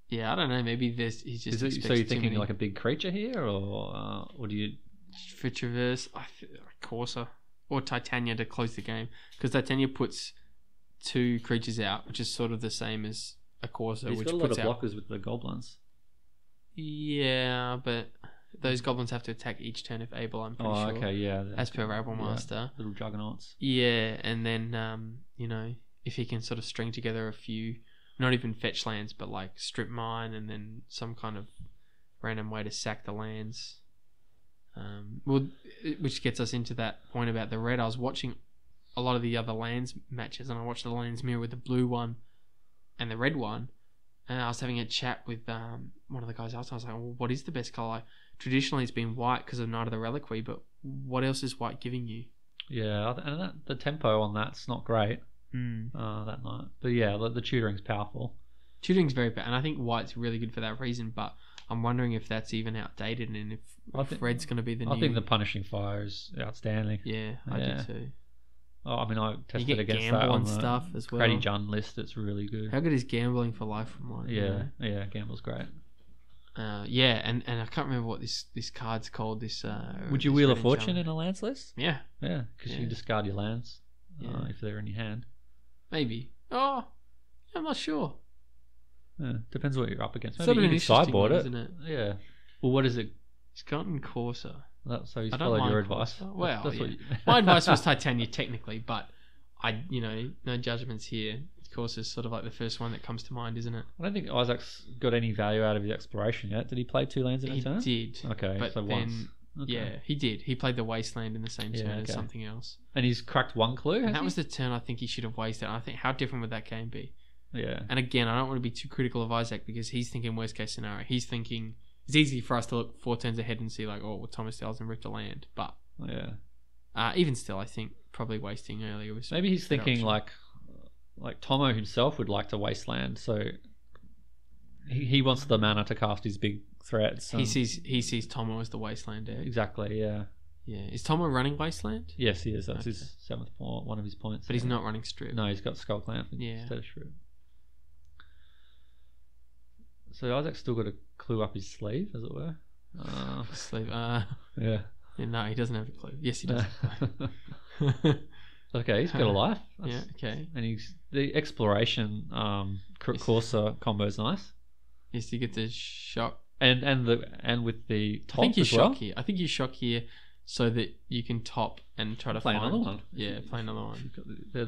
Yeah, I don't know. Maybe he's just. So you're thinking like a big creature here, or do you? For Traverse, I feel Corsair or Titania to close the game, because Titania puts 2 creatures out, which is sort of the same as a Corsair. He's got a lot of blockers with the goblins. Yeah, but those goblins have to attack each turn if able. I'm pretty sure. Okay, yeah. As per Rabble Master, little juggernauts. Yeah, and then if he can sort of string together a few, not even fetch lands, but strip mine, and then some kind of random way to sack the lands. Which gets us into that point about the red. I was watching a lot of the other lands matches, and I watched the lands mirror with the blue one and the red one, and I was having a chat with one of the guys else. I was like, well, what is the best color? Traditionally it's been white because of Night of the Reliquary, but what else is white giving you? Yeah, and the tempo on that's not great that night, but yeah, the tutoring's powerful. Tutoring's very bad, and I think white's really good for that reason, but I'm wondering if that's even outdated, and if red's going to be the new... I think the Punishing Fire is outstanding. Yeah, I do too. Oh, I mean, I tested you get against gamble that on and the stuff as well. Craddy Jun list. It's really good. How good is Gambling for Life from Life? Yeah, Gamble's great. Yeah, and I can't remember what this card's called. This Would you this wheel a red fortune enchantment. in a lands list? Yeah, Yeah, because you discard your lands if they're in your hand. maybe. Oh, I'm not sure. Yeah, depends what you're up against. It's Maybe sort of you an can interesting sideboard one, it. isn't it? Yeah. Well, what is it? He's gotten Corsair. So he's I don't followed mind your advice. Corsair. Well, That's yeah. what you... My advice was Titania technically, but no judgments here. Corsair's sort of like the first one that comes to mind, isn't it? I don't think Isaac's got any value out of his exploration yet. Did he play 2 lands in a turn? He did. Okay, but so then, once. Okay. Yeah, he did. He played the Wasteland in the same turn as something else. And he's cracked 1 clue, And that was the turn I think he should have wasted. I think, how different would that game be? Yeah. And again, I don't want to be too critical of Isaac because he's thinking worst case scenario. He's thinking it's easy for us to look 4 turns ahead and see like, oh, well, Thomas Dale's ripped a land. But even still, I think probably wasting earlier was maybe he's thinking option. like Tomo himself would like to wasteland, so he wants the mana to cast his big threats. He sees Tomo as the Wasteland deck. Exactly, yeah. Yeah. Is Tomo running Wasteland? Yes, he is. That's his 7th point, one of his points. But he's not running Strip. No, he's got Skull Clamp instead of Shrew. So Isaac's still got a clue up his sleeve, as it were. Sleeve. Yeah. No, he doesn't have a clue. Yes, he does. Okay, he's got a life. Okay. And the exploration Corsair combo is nice. Yes, you get the shock. And with the top I think you as well. shock here. I think you shock here so that you can top and try to play find another one. Yeah, play another one.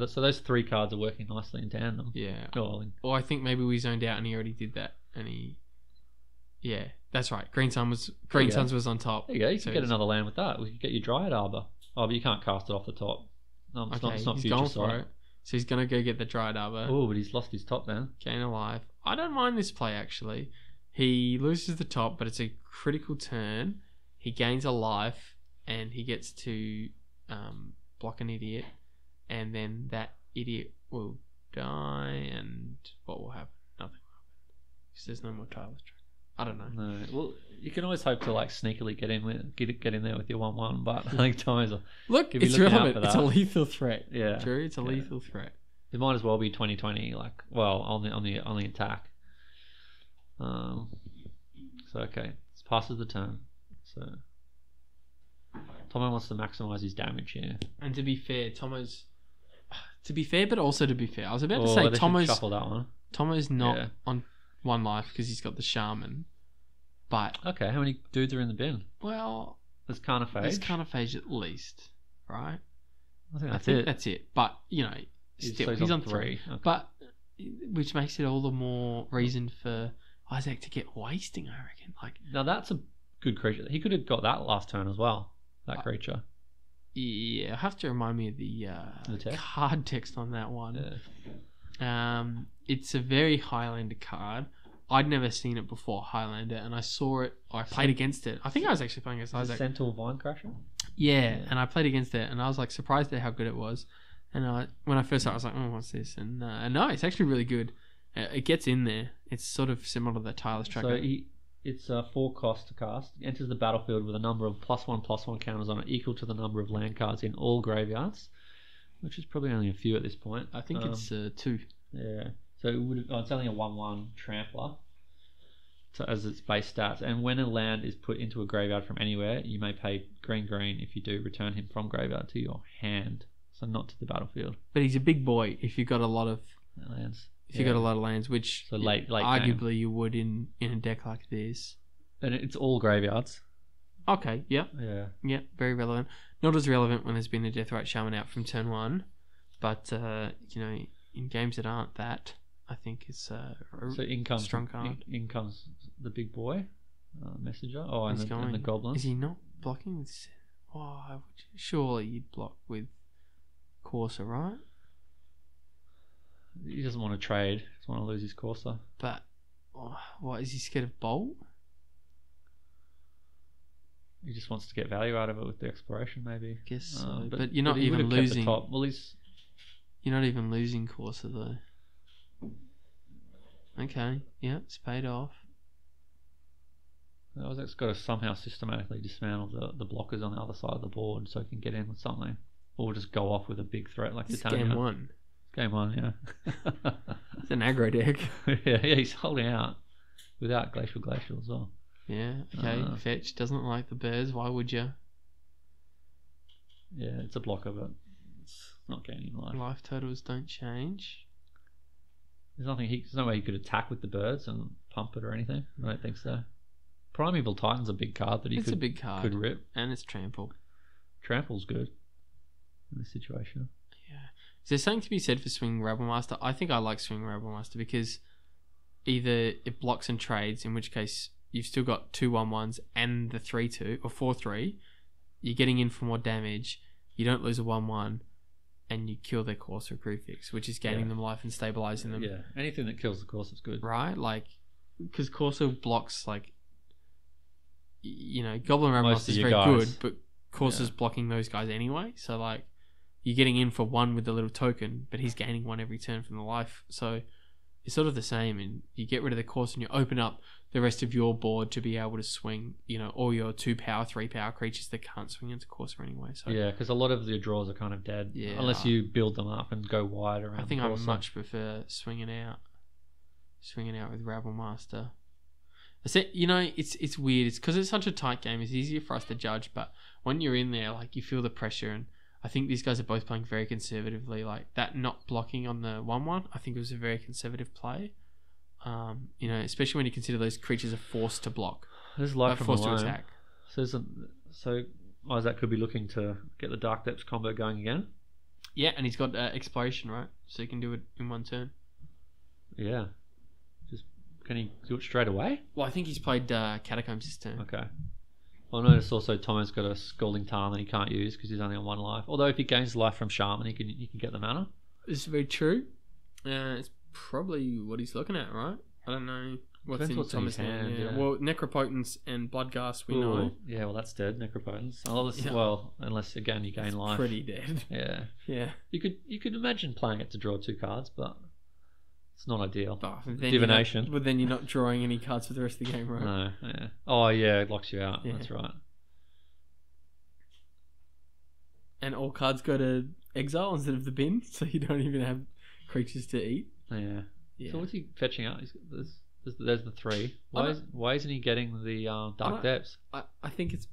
So those 3 cards are working nicely in tandem. Yeah. Oh, Or I think maybe we zoned out and he already did that, and yeah, that's right. Green Suns was on top. There you go. You can get another land with that. We could get your Dryad Arbor. Oh, but you can't cast it off the top. No, it's not he's Future going Sight. for it. So he's gonna go get the Dryad Arbor. Oh, but he's lost his top then. Gain a life. I don't mind this play actually. He loses the top, but it's a critical turn. He gains a life, and he gets to block an idiot, and then that idiot will die, and what will happen? Nothing will happen. Because there's no more Tyler's track. I don't know. No. Well, you can always hope to sneakily get in there with your 1/1, but I think Tommy's look, it's relevant. It's a that. lethal threat. Yeah, Drew, it's a lethal threat. It might as well be 2020. On the attack. So okay, it passes the turn. So Tomo wants to maximize his damage here. And to be fair, but also to be fair, I was about to They say should Tomo's shuffle that one. Tomo's not on 1 life because he's got the Shaman. But okay, how many dudes are in the bin? Well, there's Carnophage. There's Carnophage at least, right? I think that's it. But still, he's on 3. Okay. But which makes it all the more reason for Isaac to get wasting, I reckon. Now that's a good creature. He could have got that last turn as well. That creature. Yeah, I have to remind me of the card text on that one. Yeah. It's a very Highlander card. I'd never seen it before, Highlander, and I saw it. I played against it. I think I was actually playing against Isaac. Centaur Vinecrasher? Yeah, and I played against it, and I was surprised at how good it was. And when I first saw it, I was like, "Oh, what's this?" And no, it's actually really good. It gets in there. It's sort of similar to the Tyler's Tracker. So it's 4 cost to cast. It enters the battlefield with a number of +1/+1 counters on it equal to the number of land cards in all graveyards, which is probably only a few at this point. I think it's 2. Yeah. So it's only a 1/1 trampler as its base stats. And when a land is put into a graveyard from anywhere, you may pay green. If you do, return him from graveyard to your hand. So not to the battlefield. But he's a big boy if you've got a lot of lands. If you got a lot of lands, which so late arguably game. You would in a deck like this. And it's all graveyards. Okay, yeah. Yeah, very relevant. Not as relevant when there's been a Deathrite Shaman out from turn 1, but in games that aren't that, I think it's a strong card. In comes the big boy, messenger. Oh, and the goblin. Is he not blocking? Surely you'd block with Corsair, right? He doesn't want to trade. He doesn't want to lose his Corsair. But what is he scared of Bolt? He just wants to get value out of it with the exploration, maybe. I guess so. But you're not even losing. Well, you're not even losing Corsair though. Okay, yeah, it's paid off. Isaac's got to somehow systematically dismantle the blockers on the other side of the board so he can get in with something, or just go off with a big threat like Titania. Game 1. Game 1, yeah. It's an aggro deck. yeah, he's holding out without glacial as well. Yeah, okay. Fetch doesn't like the birds. Why would you? Yeah, it's a blocker, but it's not gaining life. Life totals don't change. There's no way he could attack with the birds and pump it or anything. I don't think so. Primeval Titan's a big card that he a big card. Could rip. And it's trample. Trample's good in this situation. Yeah. Is there something to be said for Swinging Rabblemaster? I think I like Swinging Rabblemaster because either it blocks and trades, in which case you've still got 2/1/1s and the 3/2 or 4/3. You're getting in for more damage. You don't lose a 1/1, and you kill their Corsair Crucifix, which is gaining them life and stabilizing them. Yeah, anything that kills the Corsair is good. Right? Like, because Corsair blocks, like, Goblin Rabblemaster is very good, but Corsair's blocking those guys anyway. So, like, you're getting in for 1 with the little token, but he's gaining 1 every turn from the life. So, it's sort of the same, and you get rid of the Corsair and you open up the rest of your board to be able to swing, all your 2-power, 3-power creatures that can't swing into Corsair anyway. So yeah, because a lot of your draws are kind of dead. Yeah, unless you build them up and go wide around. I think I much prefer swinging out with Rabblemaster. It's weird. It's because it's such a tight game. It's easier for us to judge, but when you're in there, like, you feel the pressure, and I think these guys are both playing very conservatively. Like, that not blocking on the 1/1, I think it was a very conservative play. Especially when you consider those creatures are forced to block. There's life from forced alone. to attack. So Isaac could be looking to get the Dark Depths combo going again. Yeah, and he's got Exploration, right? So he can do it in 1 turn. Yeah. Can he do it straight away? Well, I think he's played Catacombs this turn. Okay. Well, I noticed also Tomo's got a Scalding Tarn that he can't use because he's only on 1 life. Although if he gains life from Shaman, he can get the mana. This is very true. It's probably what he's looking at, right? I don't know what's in Thomas' hand. Yeah. Well, Necropotence and Bloodghast, we know. Yeah, well, that's dead. Necropotence. Well, unless again you gain life. Pretty dead. Yeah. Yeah. You could imagine playing it to draw 2 cards, but it's not ideal. Divination. But then you're not drawing any cards for the rest of the game, right? No. Yeah. Oh yeah, it locks you out. Yeah. That's right. And all cards go to exile instead of the bin, so you don't even have creatures to eat. Yeah. So what's he fetching out? There's the 3. Why isn't he getting the Dark Depths? I think it's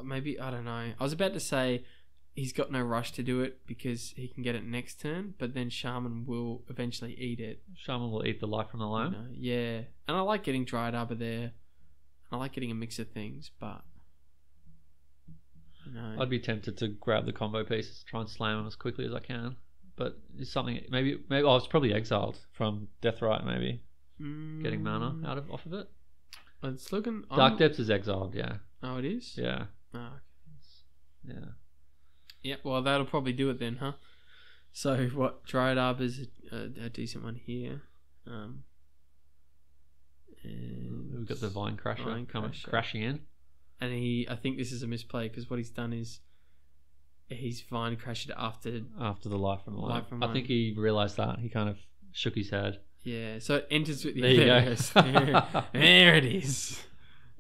maybe, I don't know. I was about to say he's got no rush to do it because he can get it next turn, but then Shaman will eventually eat it. Shaman will eat the life from the loam? Yeah. And I like getting Dryad Arbor there. I like getting a mix of things, but I'd be tempted to grab the combo pieces, try and slam them as quickly as I can. But it's something maybe it's probably exiled from Deathrite, maybe getting mana off of it. It's looking Dark Depths is exiled, yeah. Oh, it is. Yeah. Oh, yeah. Yeah. Well, that'll probably do it then, huh? So what? Dryad Arbor's a decent one here. And we've got the Vine Crasher coming crashing in, and I think this is a misplay because what he's done is. He's Vine crashed after the life from the loam. I think he realised that. He kind of shook his head. Yeah, so it enters with... There you go. There it is.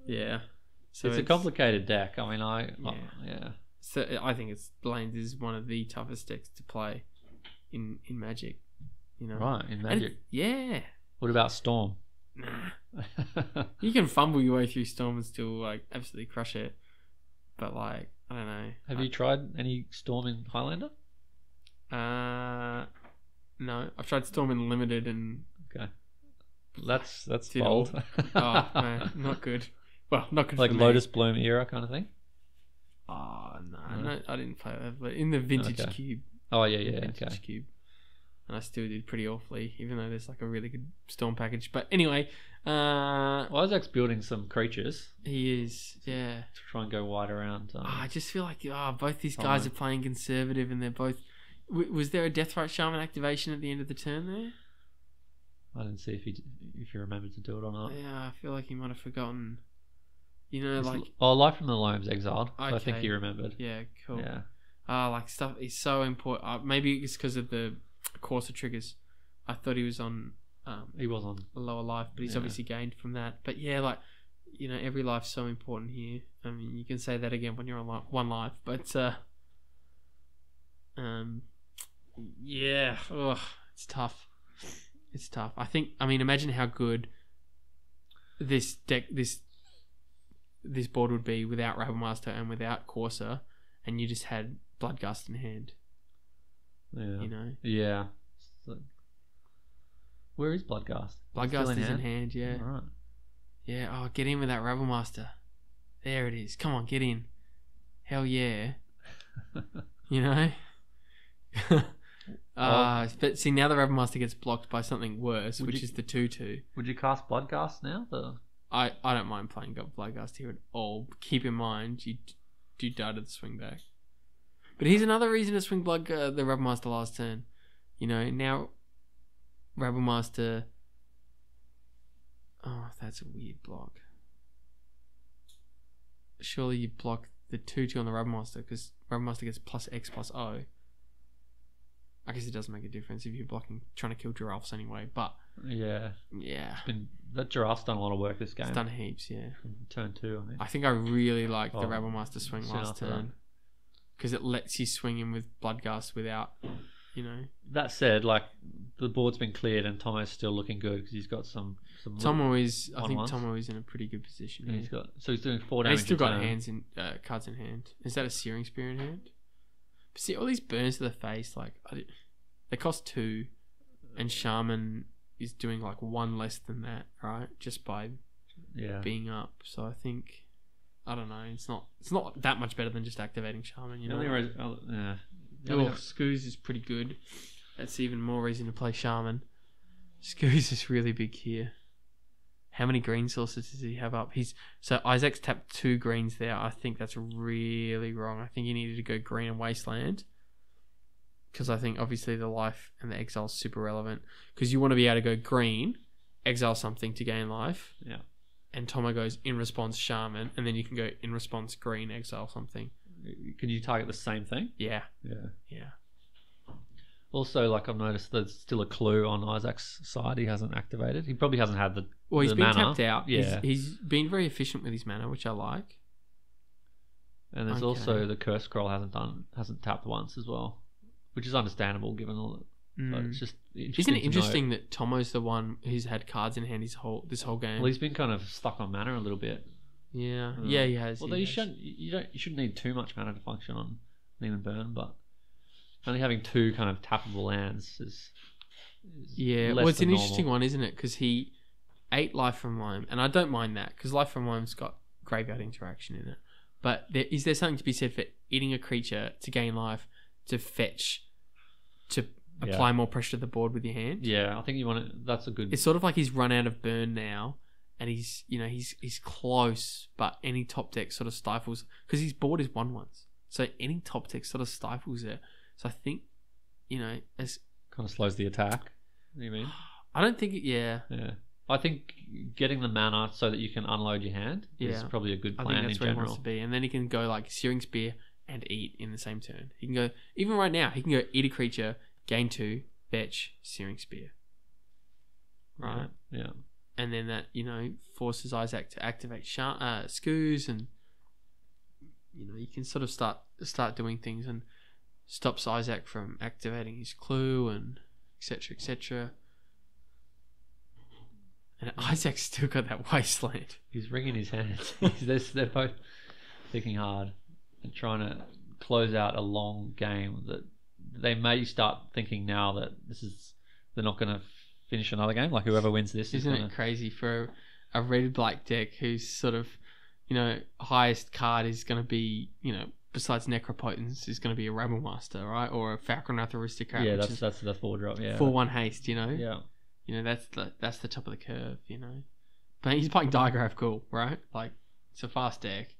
Yeah. So it's a complicated deck. I mean, yeah. So I think Blaine's is one of the toughest decks to play in Magic. Right, in Magic. Yeah. What about Storm? Nah. You can fumble your way through Storm and still, like, absolutely crush it. But, like... I don't know. Have you tried any Storm in Highlander? No. I've tried Storm in Limited and... Okay. That's bold. Oh, man. Not good. Well, not good like for Lotus me. Bloom era kind of thing? Oh, no. I didn't play that. But in the Vintage Cube. Oh, yeah. Vintage Cube. And I still did pretty awfully, even though there's like a really good Storm package. But anyway... Isaac's building some creatures. He is, yeah. To try and go wide around. I just feel like both these guys are playing conservative, and they're both. Was there a Deathrite Shaman activation at the end of the turn there? I didn't see if he remembered to do it or not. Yeah, I feel like he might have forgotten. Life from the Loam's exiled. Okay. So I think he remembered. Yeah, cool. Yeah. Like stuff is so important. Maybe it's because of the Corsair triggers. I thought he was on. He was on a lower life, but he's obviously gained from that. But yeah, like, every life's so important here. I mean, you can say that again when you're on 1 life, but yeah, it's tough. It's tough. I mean, imagine how good this deck, this board would be without Rabblemaster and without Corsair, and you just had Bloodgust in hand. Yeah. You know? Yeah. So, where is Bloodgust? Bloodgust is in hand, yeah. All right. Yeah, oh, get in with that Rabblemaster. There it is. Come on, get in. Hell yeah. You know? But see, now the Rabblemaster gets blocked by something worse, which is the 2/2. Would you cast Bloodgust now? I don't mind playing Bloodgust here at all. Keep in mind, you do die to the swing back. But here's another reason to swing the Rabblemaster last turn. You know, now Rabblemaster... Oh, that's a weird block. Surely you block the 2/2 on the Rabblemaster, because Rabblemaster gets +X+O. I guess it doesn't make a difference if you're trying to kill giraffes anyway, but... Yeah. Yeah. That giraffe's done a lot of work this game. It's done heaps, yeah. Turn 2, I think. I think I really liked the Rabblemaster swing last after turn. Because it lets you swing in with Bloodgust without, you know... That said, like, the board's been cleared and Tomo's still looking good because he's got some Tomo is in a pretty good position. Yeah. He's doing 4 And damage. he's still got cards in hand. Is that a Searing Spear in hand? But see, all these burns to the face, like, they cost 2, and Shaman is doing like 1 less than that, right? Just by being up. So I think, I don't know. It's not that much better than just activating Shaman. You know. Skoos is pretty good. That's even more reason to play Shaman. Skoos is really big here. How many green sources does he have up? So Isaac's tapped 2 greens there. I think that's really wrong. I think he needed to go green and Wasteland. Because I think obviously the life and the exile is super relevant. Because you want to be able to go green, exile something to gain life. Yeah. And Tomo goes in response Shaman, and then you can go in response green, exile something. Can you target the same thing? Yeah. Yeah. Also, like, I've noticed there's still a clue on Isaac's side he hasn't activated. He probably hasn't had the Well, he's been mana. tapped out. Yeah. He's been very efficient with his mana, which I like. And there's also the Curse Scroll hasn't tapped once as well, which is understandable given all that. But it's just Isn't it interesting that Tomo's the one who's had cards in hand this whole game? Well, he's been kind of stuck on mana a little bit. Yeah, yeah, he has. Well, you shouldn't need too much mana to function on Neem and Burn, but only having 2 kind of tappable lands is well, it's an interesting one, isn't it? Because he ate Life from Loam, and I don't mind that because Life from Loam's got graveyard interaction in it. But is there something to be said for eating a creature to gain life, to fetch, to apply more pressure to the board with your hand? Yeah, I think you want it. That's a good. It's sort of like he's run out of burn now, and he's close, but any top deck sort of stifles because his board is 1/1s, so any top deck sort of stifles it. So I think, as kind of slows the attack. What do you mean? I don't think it. Yeah. I think getting the mana so that you can unload your hand is probably a good plan. I think that's where he wants to be, and then he can go like Searing Spear and eat in the same turn. He can go even right now. He can go eat a creature, gain 2, fetch, Searing Spear. Right. Yeah. And then that forces Isaac to activate Skoos, and you can sort of start doing things and stops Isaac from activating his clue and etc. etc. And Isaac's still got that Wasteland. He's wringing his hands. They're both thinking hard and trying to close out a long game that they may start thinking now that they're not going to finish another game. Like whoever wins this Isn't it crazy for a red-black deck whose sort of, highest card is going to be, besides Necropotence, is going to be a Rabblemaster, right? Or a Falconwrath Aristocrat. Yeah, that's 4-drop, yeah. 4/1 haste, Yeah. That's the top of the curve, But he's playing Digraph cool, right? Like, it's a fast deck.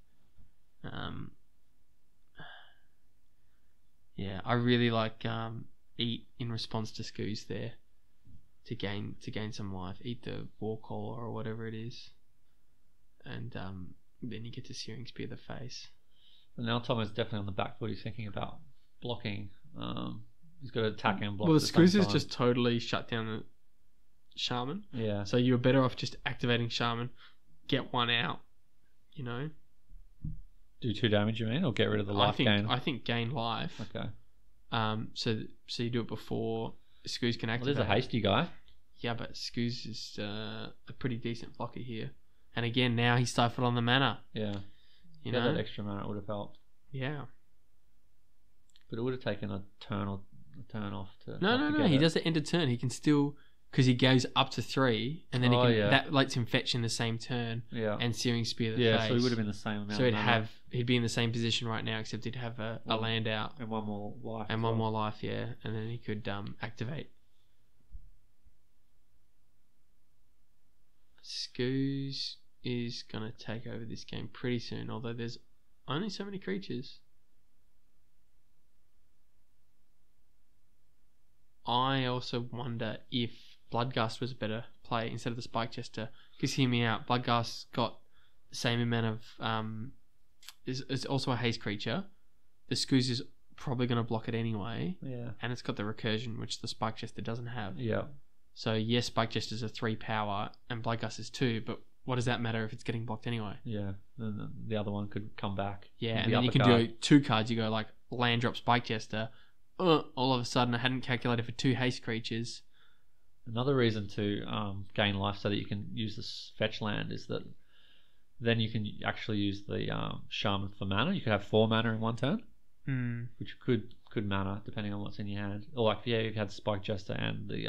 Yeah, I really like eat in response to Skoos there to gain some life. Eat the War Caller or whatever it is, and then you get to Searing Spear the face. And now Tomo's definitely on the back foot. He's thinking about blocking. He's got to attack and block. Well, the Skoos is just totally shut down the Shaman. Yeah. So you're better off just activating Shaman, get 1 out. Do 2 damage, you mean, or get rid of the life gain? I think gain life. Okay. So you do it before Skoos can activate. Well, there's a hasty guy. Yeah, but Skoos is a pretty decent blocker here. And again, now he's stifled on the mana. Yeah. You Get know? that extra mana, it would have helped. Yeah. But it would have taken a turn off to. No. He does the end of turn. He can still, because he goes up to 3, and then that lets him fetch in the same turn. Yeah. And Searing Spear the face. Yeah, so he would have been the same amount. So he'd be in the same position right now, except he'd have a land out and one more life. And one more life, yeah, and then he could activate. Scoos is gonna take over this game pretty soon, although there's only so many creatures. I also wonder if Bloodgust was a better play instead of the Spike Jester. Because hear me out, Bloodgust got the same amount of is also a haste creature. The Scoos is probably going to block it anyway. Yeah. And it's got the recursion, which the Spike Jester doesn't have. Yeah. So yes, Spike Jester's a 3 power and Bloodgust is 2, but what does that matter if it's getting blocked anyway? Yeah. Then the other one could come back. Yeah, and then you can do 2 cards. You go like land drop Spike Jester. All of a sudden, I hadn't calculated for 2 haste creatures. Another reason to gain life so that you can use this fetch land is that then you can actually use the Shaman for mana. You could have 4 mana in one turn, which could mana depending on what's in your hand. Or like you had Spike Jester and the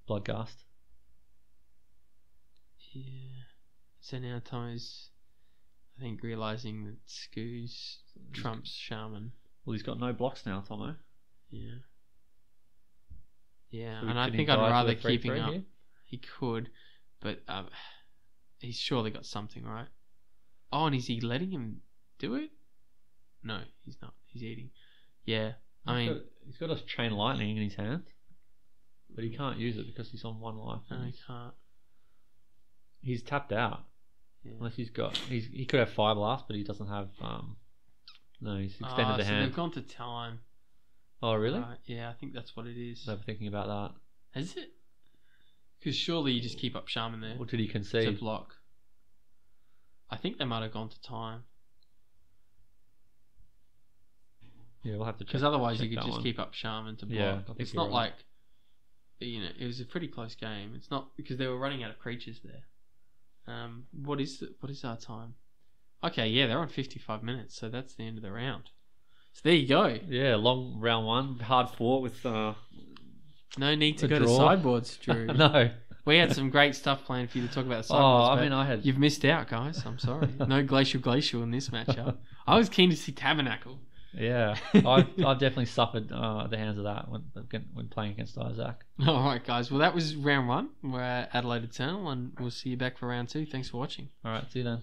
Bloodgust. Yeah. So now Tomo's, I think, realizing that Scoos trumps Shaman. Well, he's got no blocks now, Tomo. Yeah. Yeah, So and I think I'd rather keep him up. Here? He could, but he's surely got something, right? Oh, and is he letting him do it? No, he's not. He's eating. Yeah, he's got a Chain Lightning in his hand, but he can't use it because he's on 1 life. No, he can't. He's tapped out. Yeah. Unless he could have Fire Blast, but he doesn't have. No, he's extended the hand. They've gone to time. Oh, really? Yeah, I think that's what it is. They were thinking about that. Is it? Because surely you just keep up Shaman there. What did he concede? To block. I think they might have gone to time. Yeah, we'll have to check. Because otherwise you could just keep up Shaman to block. Yeah, it's not right. like, it was a pretty close game. It's not because they were running out of creatures there. What is our time? Okay, yeah, they're on 55 minutes, so that's the end of the round. So there you go. Yeah, long round 1, hard fought with. No need to go to sideboards, Drew. No. We had some great stuff planned for you to talk about the sideboards. I had. You've missed out, guys. I'm sorry. No glacial in this matchup. I was keen to see Tabernacle. Yeah, I've definitely suffered the hands of that when playing against Isaac. All right, guys. Well, that was round 1. We're at Adelaide Eternal, and we'll see you back for round 2. Thanks for watching. All right, see you then.